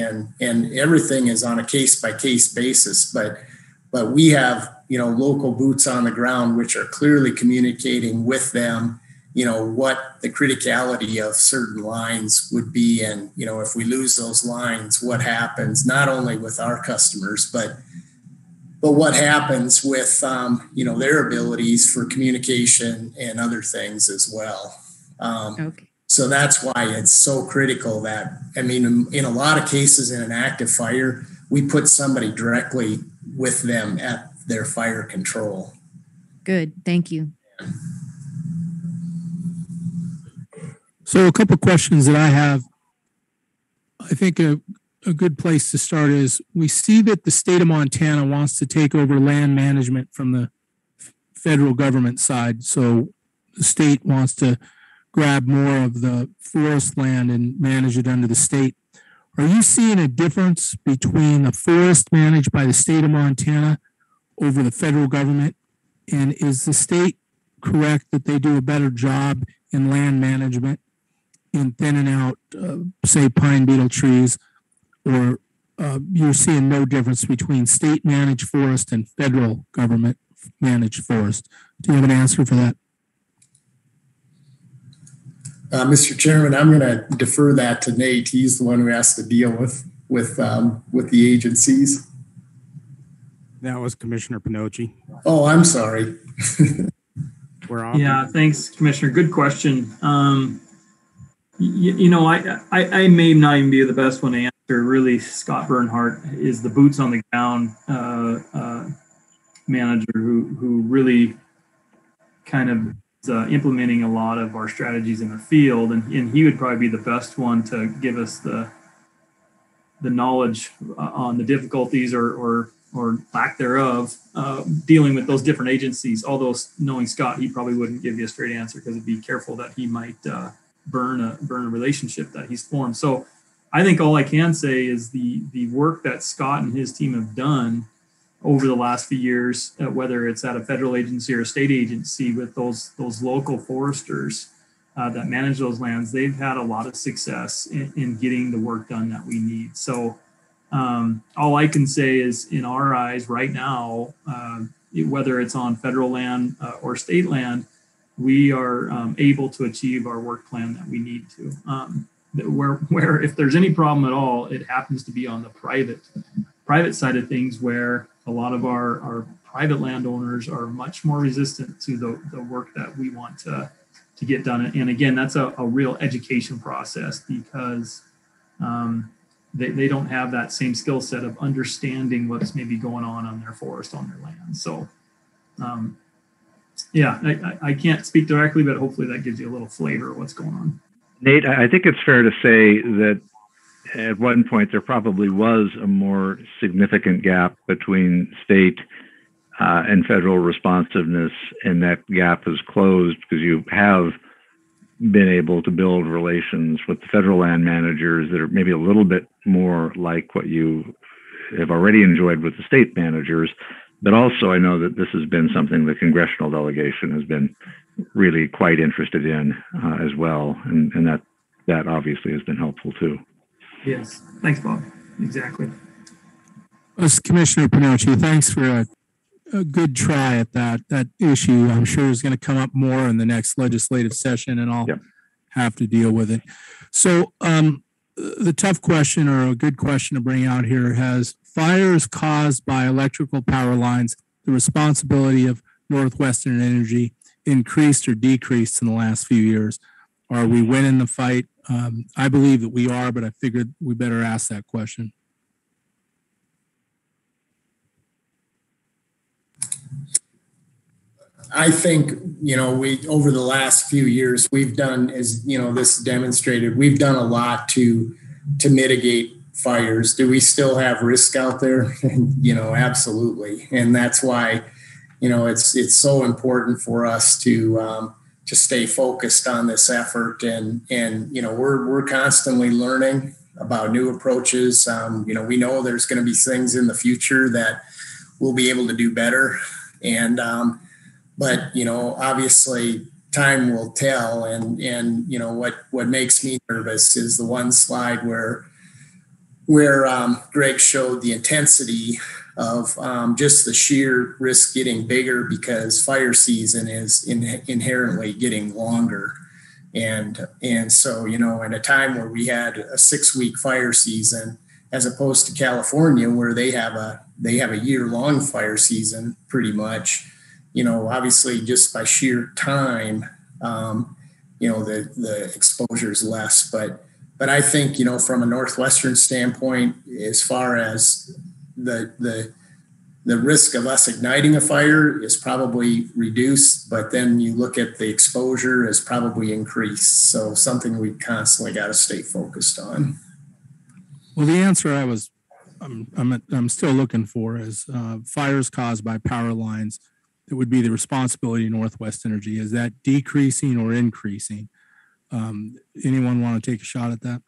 everything is on a case by case basis. But we have local boots on the ground, which are clearly communicating with them, what the criticality of certain lines would be, and if we lose those lines, what happens not only with our customers, but what happens with their abilities for communication and other things as well. Okay. So that's why it's so critical that, in a lot of cases in an active fire, we put somebody directly with them at their fire control. Good. Thank you. So a couple of questions that I have. I think a good place to start is, we see that the state of Montana wants to take over land management from the federal government side. So the state wants to grab more of the forest land and manage it under the state. Are you seeing a difference between the forest managed by the state of Montana over the federal government? And is the state correct that they do a better job in land management in thinning out, say, pine beetle trees? Or you're seeing no difference between state managed forest and federal government managed forest? Do you have an answer for that? Mr. Chairman, I'm going to defer that to Nate. He's the one who has to deal with the agencies. That was Commissioner Pinocci. Oh, I'm sorry. We're on. Yeah, thanks, Commissioner. Good question. I may not even be the best one to answer really Scott Bernhardt is the boots on the ground manager who really kind of is implementing a lot of our strategies in the field, and he would probably be the best one to give us the knowledge on the difficulties or lack thereof dealing with those different agencies. Although knowing Scott, he probably wouldn't give you a straight answer because he'd be careful that he might burn a relationship that he's formed. So I think all I can say is the work that Scott and his team have done over the last few years, whether it's at a federal agency or a state agency with those local foresters that manage those lands, they've had a lot of success in getting the work done that we need. So all I can say is, in our eyes right now, whether it's on federal land or state land, we are able to achieve our work plan that we need to. Where if there's any problem at all, it happens to be on the private side of things, where a lot of our private landowners are much more resistant to the work that we want to get done. And again, that's a real education process, because they don't have that same skill set of understanding what's maybe going on their forest, on their land. So I can't speak directly, but hopefully that gives you a little flavor of what's going on. Nate, I think it's fair to say that at one point there probably was a more significant gap between state and federal responsiveness, and that gap is closed because you have been able to build relations with the federal land managers that are maybe a little bit more like what you have already enjoyed with the state managers. But also, I know that this has been something the congressional delegation has been really quite interested in as well, and that obviously has been helpful too. Yes, thanks, Bob. Exactly. Commissioner Pinocci, thanks for a good try at that issue. I'm sure is going to come up more in the next legislative session, and I'll have to deal with it. So the tough question, or a good question to bring out here, has fires caused by electrical power lines, the responsibility of Northwestern Energy, increased or decreased in the last few years? Are we winning the fight? I believe that we are, but I figured we better ask that question. I think, we, over the last few years, we've done, as this demonstrated, we've done a lot to mitigate fires. Do we still have risk out there? Absolutely. And that's why, it's so important for us to stay focused on this effort. And we're constantly learning about new approaches. We know there's going to be things in the future that we'll be able to do better. And, but, obviously time will tell. And what makes me nervous is the one slide where Greg showed the intensity of just the sheer risk getting bigger because fire season is inherently getting longer. And so, at a time where we had a 6-week fire season, as opposed to California, where they have a year-long fire season pretty much, obviously just by sheer time, the exposure is less. But I think, from a Northwestern standpoint, as far as the risk of us igniting a fire is probably reduced, but then you look at the exposure is probably increased. So something we constantly got to stay focused on. Well, the answer I'm still looking for is fires caused by power lines that would be the responsibility of Northwest Energy. Is that decreasing or increasing? Anyone want to take a shot at that?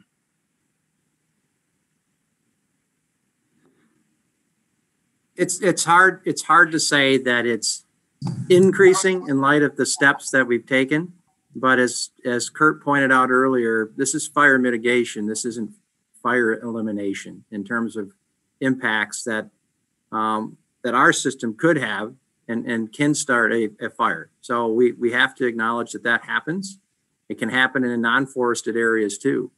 It's hard to say that it's increasing in light of the steps that we've taken. But as Kurt pointed out earlier, this is fire mitigation. This isn't fire elimination in terms of impacts that our system could have and can start a fire. So we have to acknowledge that happens. It can happen in non-forested areas too.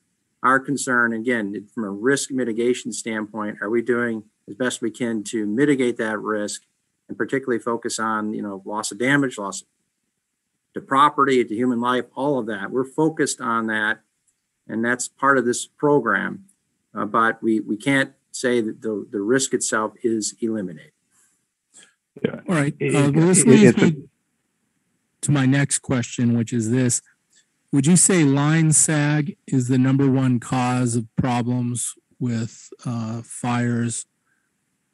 Our concern, again, from a risk mitigation standpoint, are we doing as best we can to mitigate that risk, and particularly focus on, loss of damage, loss to property, to human life, all of that. We're focused on that, and that's part of this program. but we can't say that the risk itself is eliminated. Yeah. All right. Well, this leads me to my next question, which is this. Would you say line sag is the number one cause of problems with fires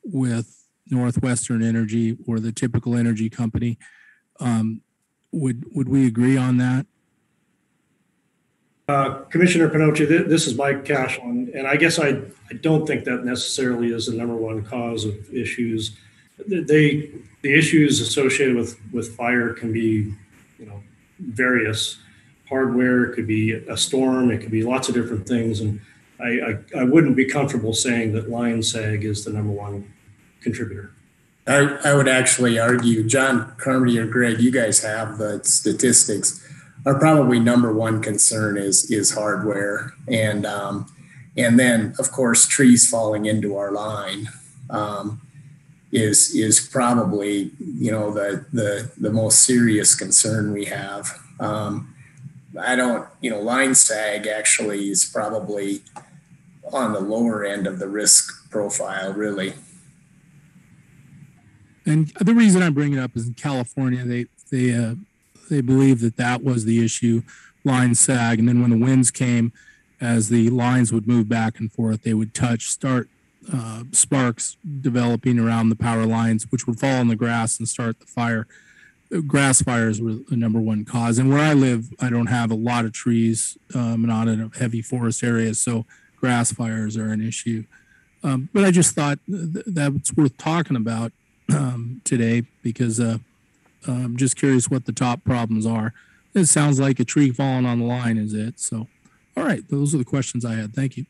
with Northwestern Energy or the typical energy company? Would we agree on that? Commissioner Pinocchio, this is Mike Cashlin, and I guess I don't think that necessarily is the number one cause of issues. The issues associated with fire can be, various. Hardware, it could be a storm, it could be lots of different things, and I wouldn't be comfortable saying that line sag is the number one contributor. I would actually argue, John Carmody or Greg, you guys have the statistics. Our probably number one concern is hardware, and then of course trees falling into our line is probably the most serious concern we have. Line sag actually is probably on the lower end of the risk profile, really. And the reason I bring it up is in California, they believe that was the issue, line sag. And then when the winds came, as the lines would move back and forth, they would start sparks developing around the power lines, which would fall on the grass and start the fire. Grass fires were the number one cause. And where I live, I don't have a lot of trees, not in a heavy forest area, so grass fires are an issue. But I just thought that's worth talking about today, because I'm just curious what the top problems are. It sounds like a tree falling on the line is it. So, all right, those are the questions I had. Thank you.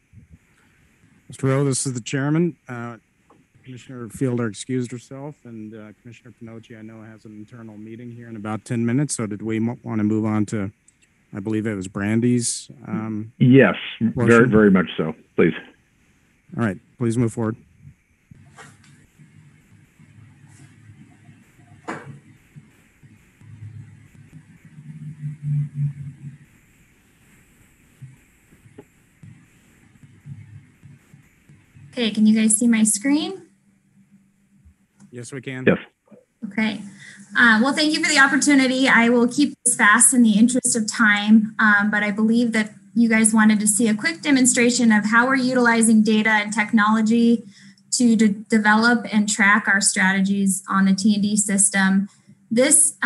Mr. Rowe, this is the chairman. Commissioner Fielder excused herself, and Commissioner Pinocchio, I know, has an internal meeting here in about 10 minutes. So did we want to move on to, I believe it was Brandy's? Yes, very, very much so. Please. All right, please move forward. Okay, can you guys see my screen? Yes, we can. Yes. Okay. Well, thank you for the opportunity. I will keep this fast in the interest of time, but I believe that you guys wanted to see a quick demonstration of how we're utilizing data and technology to develop and track our strategies on the T&D system. This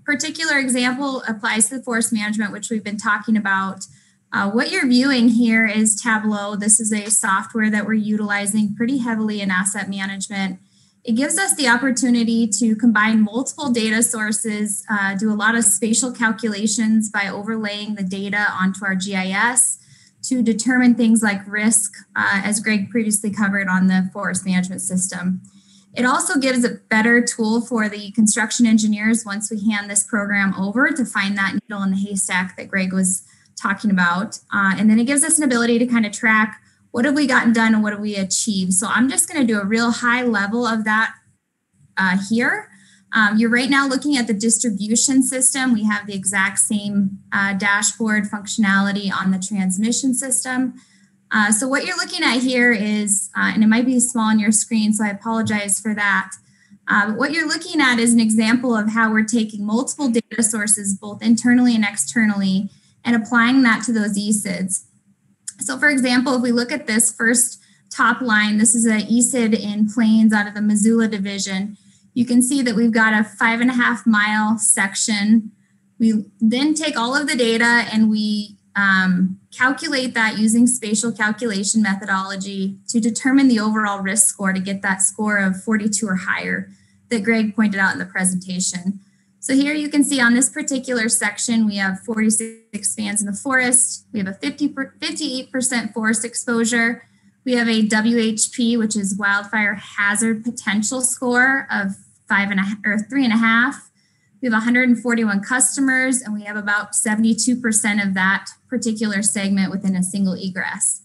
particular example applies to the forest management, which we've been talking about. What you're viewing here is Tableau. This is a software that we're utilizing pretty heavily in asset management. It gives us the opportunity to combine multiple data sources, do a lot of spatial calculations by overlaying the data onto our GIS to determine things like risk, as Greg previously covered on the forest management system. It also gives a better tool for the construction engineers once we hand this program over to find that needle in the haystack that Greg was talking about. And then it gives us an ability to kind of track what have we gotten done and what have we achieved. So I'm just going to do a real high level of that here. You're right now looking at the distribution system. We have the exact same dashboard functionality on the transmission system. So what you're looking at here is, and it might be small on your screen, so I apologize for that. What you're looking at is an example of how we're taking multiple data sources, both internally and externally, and applying that to those ESIDs. So for example, if we look at this first top line, this is an ESID in Plains out of the Missoula division. You can see that we've got a 5.5 mile section. We then take all of the data and we calculate that using spatial calculation methodology to determine the overall risk score to get that score of 42 or higher that Greg pointed out in the presentation. So here you can see on this particular section, we have 46 fans in the forest. We have a 58% forest exposure. We have a WHP, which is wildfire hazard potential score of 3.5. We have 141 customers, and we have about 72% of that particular segment within a single egress.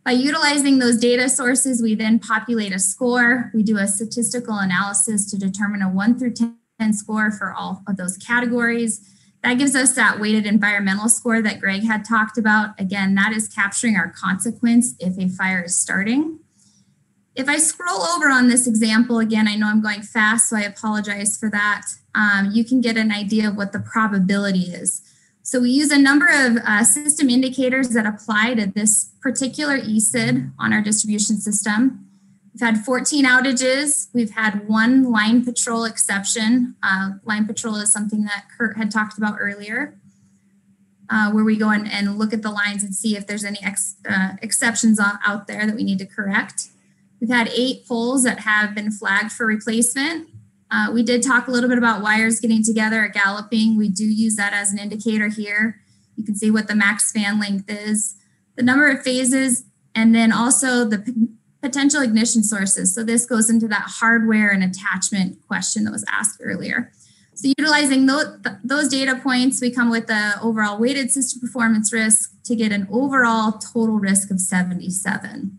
By utilizing those data sources, we then populate a score. We do a statistical analysis to determine a 1 through 10 score for all of those categories. That gives us that weighted environmental score that Greg had talked about. Again, that is capturing our consequence if a fire is starting. If I scroll over on this example, again, I know I'm going fast, so I apologize for that. You can get an idea of what the probability is. So we use a number of system indicators that apply to this particular ESID on our distribution system. We've had 14 outages. We've had 1 line patrol exception. Line patrol is something that Kurt had talked about earlier, where we go and look at the lines and see if there's any exceptions out there that we need to correct. We've had 8 poles that have been flagged for replacement. We did talk a little bit about wires getting together or galloping. We do use that as an indicator here. You can see what the max span length is, the number of phases, and then also the potential ignition sources. So this goes into that hardware and attachment question that was asked earlier. So utilizing those data points, we come with the overall weighted system performance risk to get an overall total risk of 77.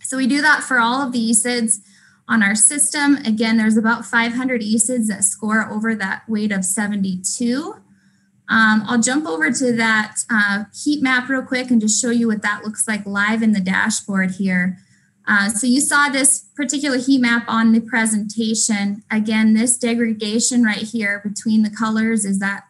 So we do that for all of the ESIDs on our system. Again, there's about 500 ESIDs that score over that weight of 72. I'll jump over to that heat map real quick and just show you what that looks like live in the dashboard here. So you saw this particular heat map on the presentation. Again, this degradation right here between the colors is that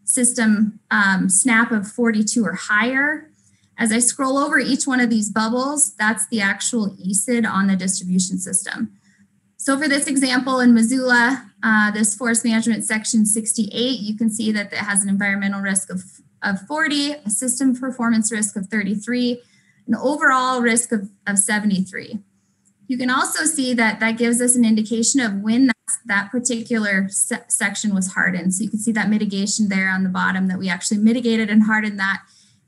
system snap of 42 or higher. As I scroll over each one of these bubbles, that's the actual ESID on the distribution system. So for this example in Missoula, this forest management section 68, you can see that it has an environmental risk of 40, a system performance risk of 33, an overall risk of 73. You can also see that that gives us an indication of when that particular section was hardened. So you can see that mitigation there on the bottom that we actually mitigated and hardened that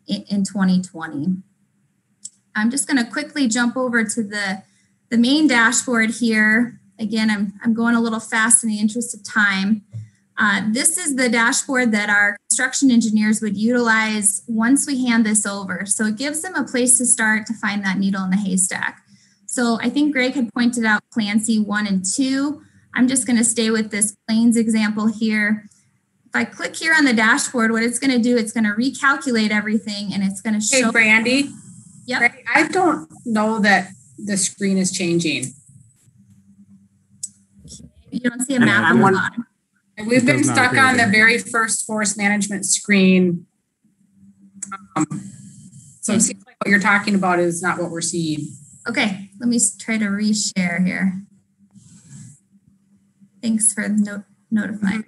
in 2020. I'm just going to quickly jump over to the main dashboard here. Again, I'm going a little fast in the interest of time. This is the dashboard that our construction engineers would utilize once we hand this over. So it gives them a place to start to find that needle in the haystack. So I think Greg had pointed out Clancy 1 and 2. I'm just going to stay with this Plains example here. If I click here on the dashboard, what it's going to do, it's going to recalculate everything and it's going to show. Hey, Brandy. Yep. I don't know that the screen is changing. You don't see a map on the bottom. We've been stuck on the very first forest management screen. So it seems like what you're talking about is not what we're seeing. Okay, let me try to reshare here. Thanks for notifying.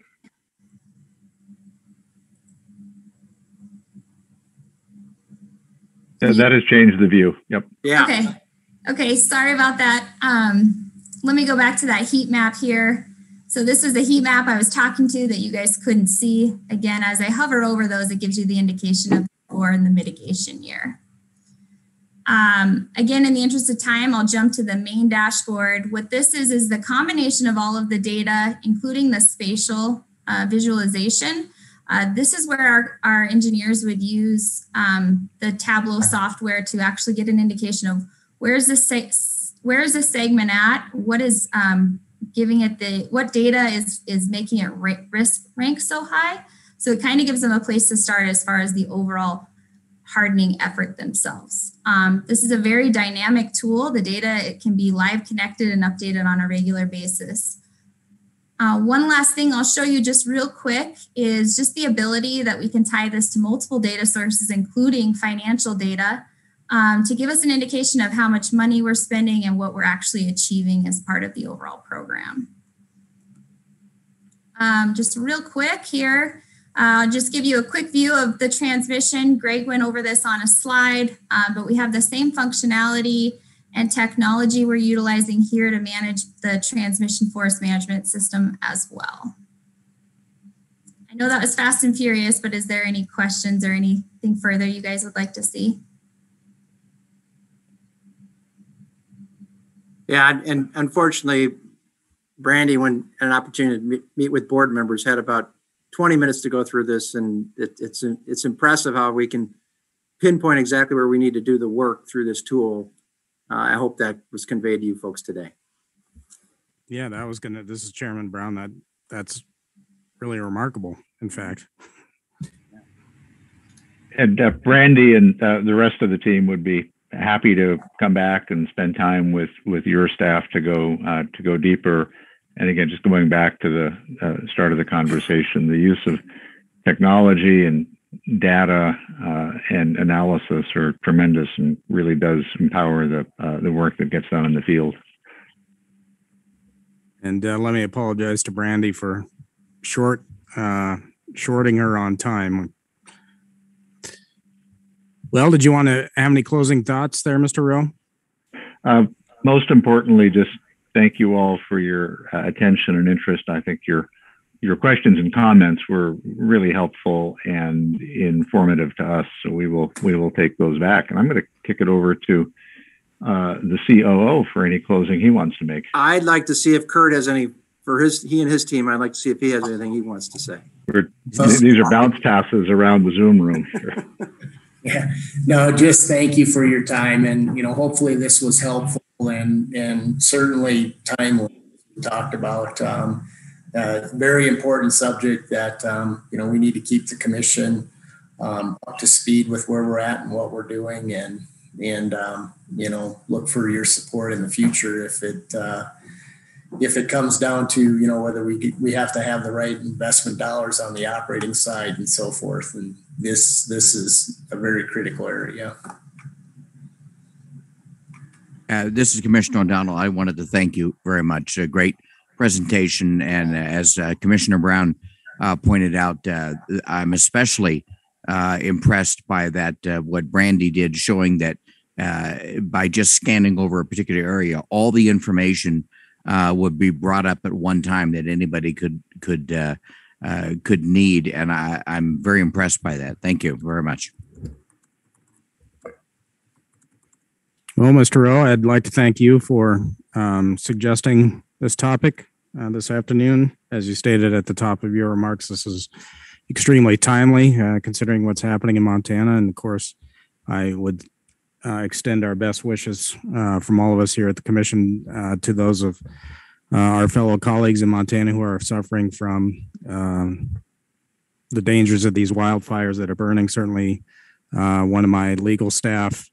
That has changed the view. Yep. Yeah. Okay, sorry about that. Let me go back to that heat map here. So this is the heat map I was talking to that you guys couldn't see. Again, as I hover over those, it gives you the indication of the score and the mitigation year. Again, in the interest of time, I'll jump to the main dashboard. What this is the combination of all of the data, including the spatial visualization. This is where our engineers would use the Tableau software to actually get an indication of where is the segment at, what is giving it what data is making it risk rank so high. So it kind of gives them a place to start as far as the overall hardening effort themselves. This is a very dynamic tool. The data, it can be live connected and updated on a regular basis. One last thing I'll show you just real quick is just the ability that we can tie this to multiple data sources, including financial data, to give us an indication of how much money we're spending and what we're actually achieving as part of the overall program. Just real quick here, I'll just give you a quick view of the transmission. Greg went over this on a slide, but we have the same functionality and technology we're utilizing here to manage the transmission forest management system as well. I know that was fast and furious, but is there any questions or anything further you guys would like to see? Yeah, and unfortunately, Brandy, when an opportunity to meet with board members, had about 20 minutes to go through this, and it's impressive how we can pinpoint exactly where we need to do the work through this tool. I hope that was conveyed to you folks today. Yeah, this is Chairman Brown. That's really remarkable, in fact. And Brandy and the rest of the team would be happy to come back and spend time with your staff to go deeper. And again, just going back to the start of the conversation, the use of technology and data and analysis are tremendous and really does empower the work that gets done in the field. And let me apologize to Brandy for shorting her on time. Well, did you want to have any closing thoughts there, Mr. Rowe? Most importantly, just thank you all for your attention and interest. I think your questions and comments were really helpful and informative to us. So we will take those back. And I'm going to kick it over to the COO for any closing he wants to make. I'd like to see if Kurt has any for he and his team. I'd like to see if he has anything he wants to say. These are bounce passes around the Zoom room. Yeah, no, just thank you for your time, and hopefully this was helpful and certainly timely. We talked about very important subject that we need to keep the commission up to speed with where we're at and what we're doing, and look for your support in the future if it comes down to whether we have to have the right investment dollars on the operating side and so forth. And this is a very critical area. This is Commissioner O'Donnell. I wanted to thank you very much. A great presentation, and as Commissioner Brown pointed out, I'm especially impressed by that what Brandy did, showing that by just scanning over a particular area, all the information would be brought up at one time that anybody could need, and I'm very impressed by that. Thank you very much. Well, Mr. Rowe, I'd like to thank you for suggesting this topic this afternoon. As you stated at the top of your remarks, this is extremely timely considering what's happening in Montana, and of course, I would extend our best wishes from all of us here at the commission to those of our fellow colleagues in Montana who are suffering from the dangers of these wildfires that are burning. Certainly, one of my legal staff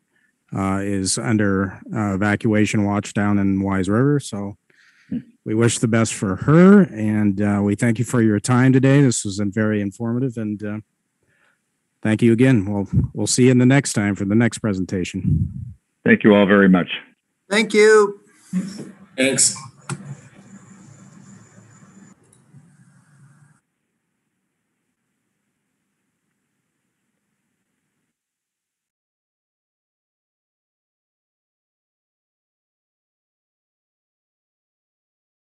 is under evacuation watch down in Wise River. So we wish the best for her, and we thank you for your time today. This was very informative, and thank you again. We'll see you in the next time for the next presentation. Thank you all very much. Thank you. Thanks.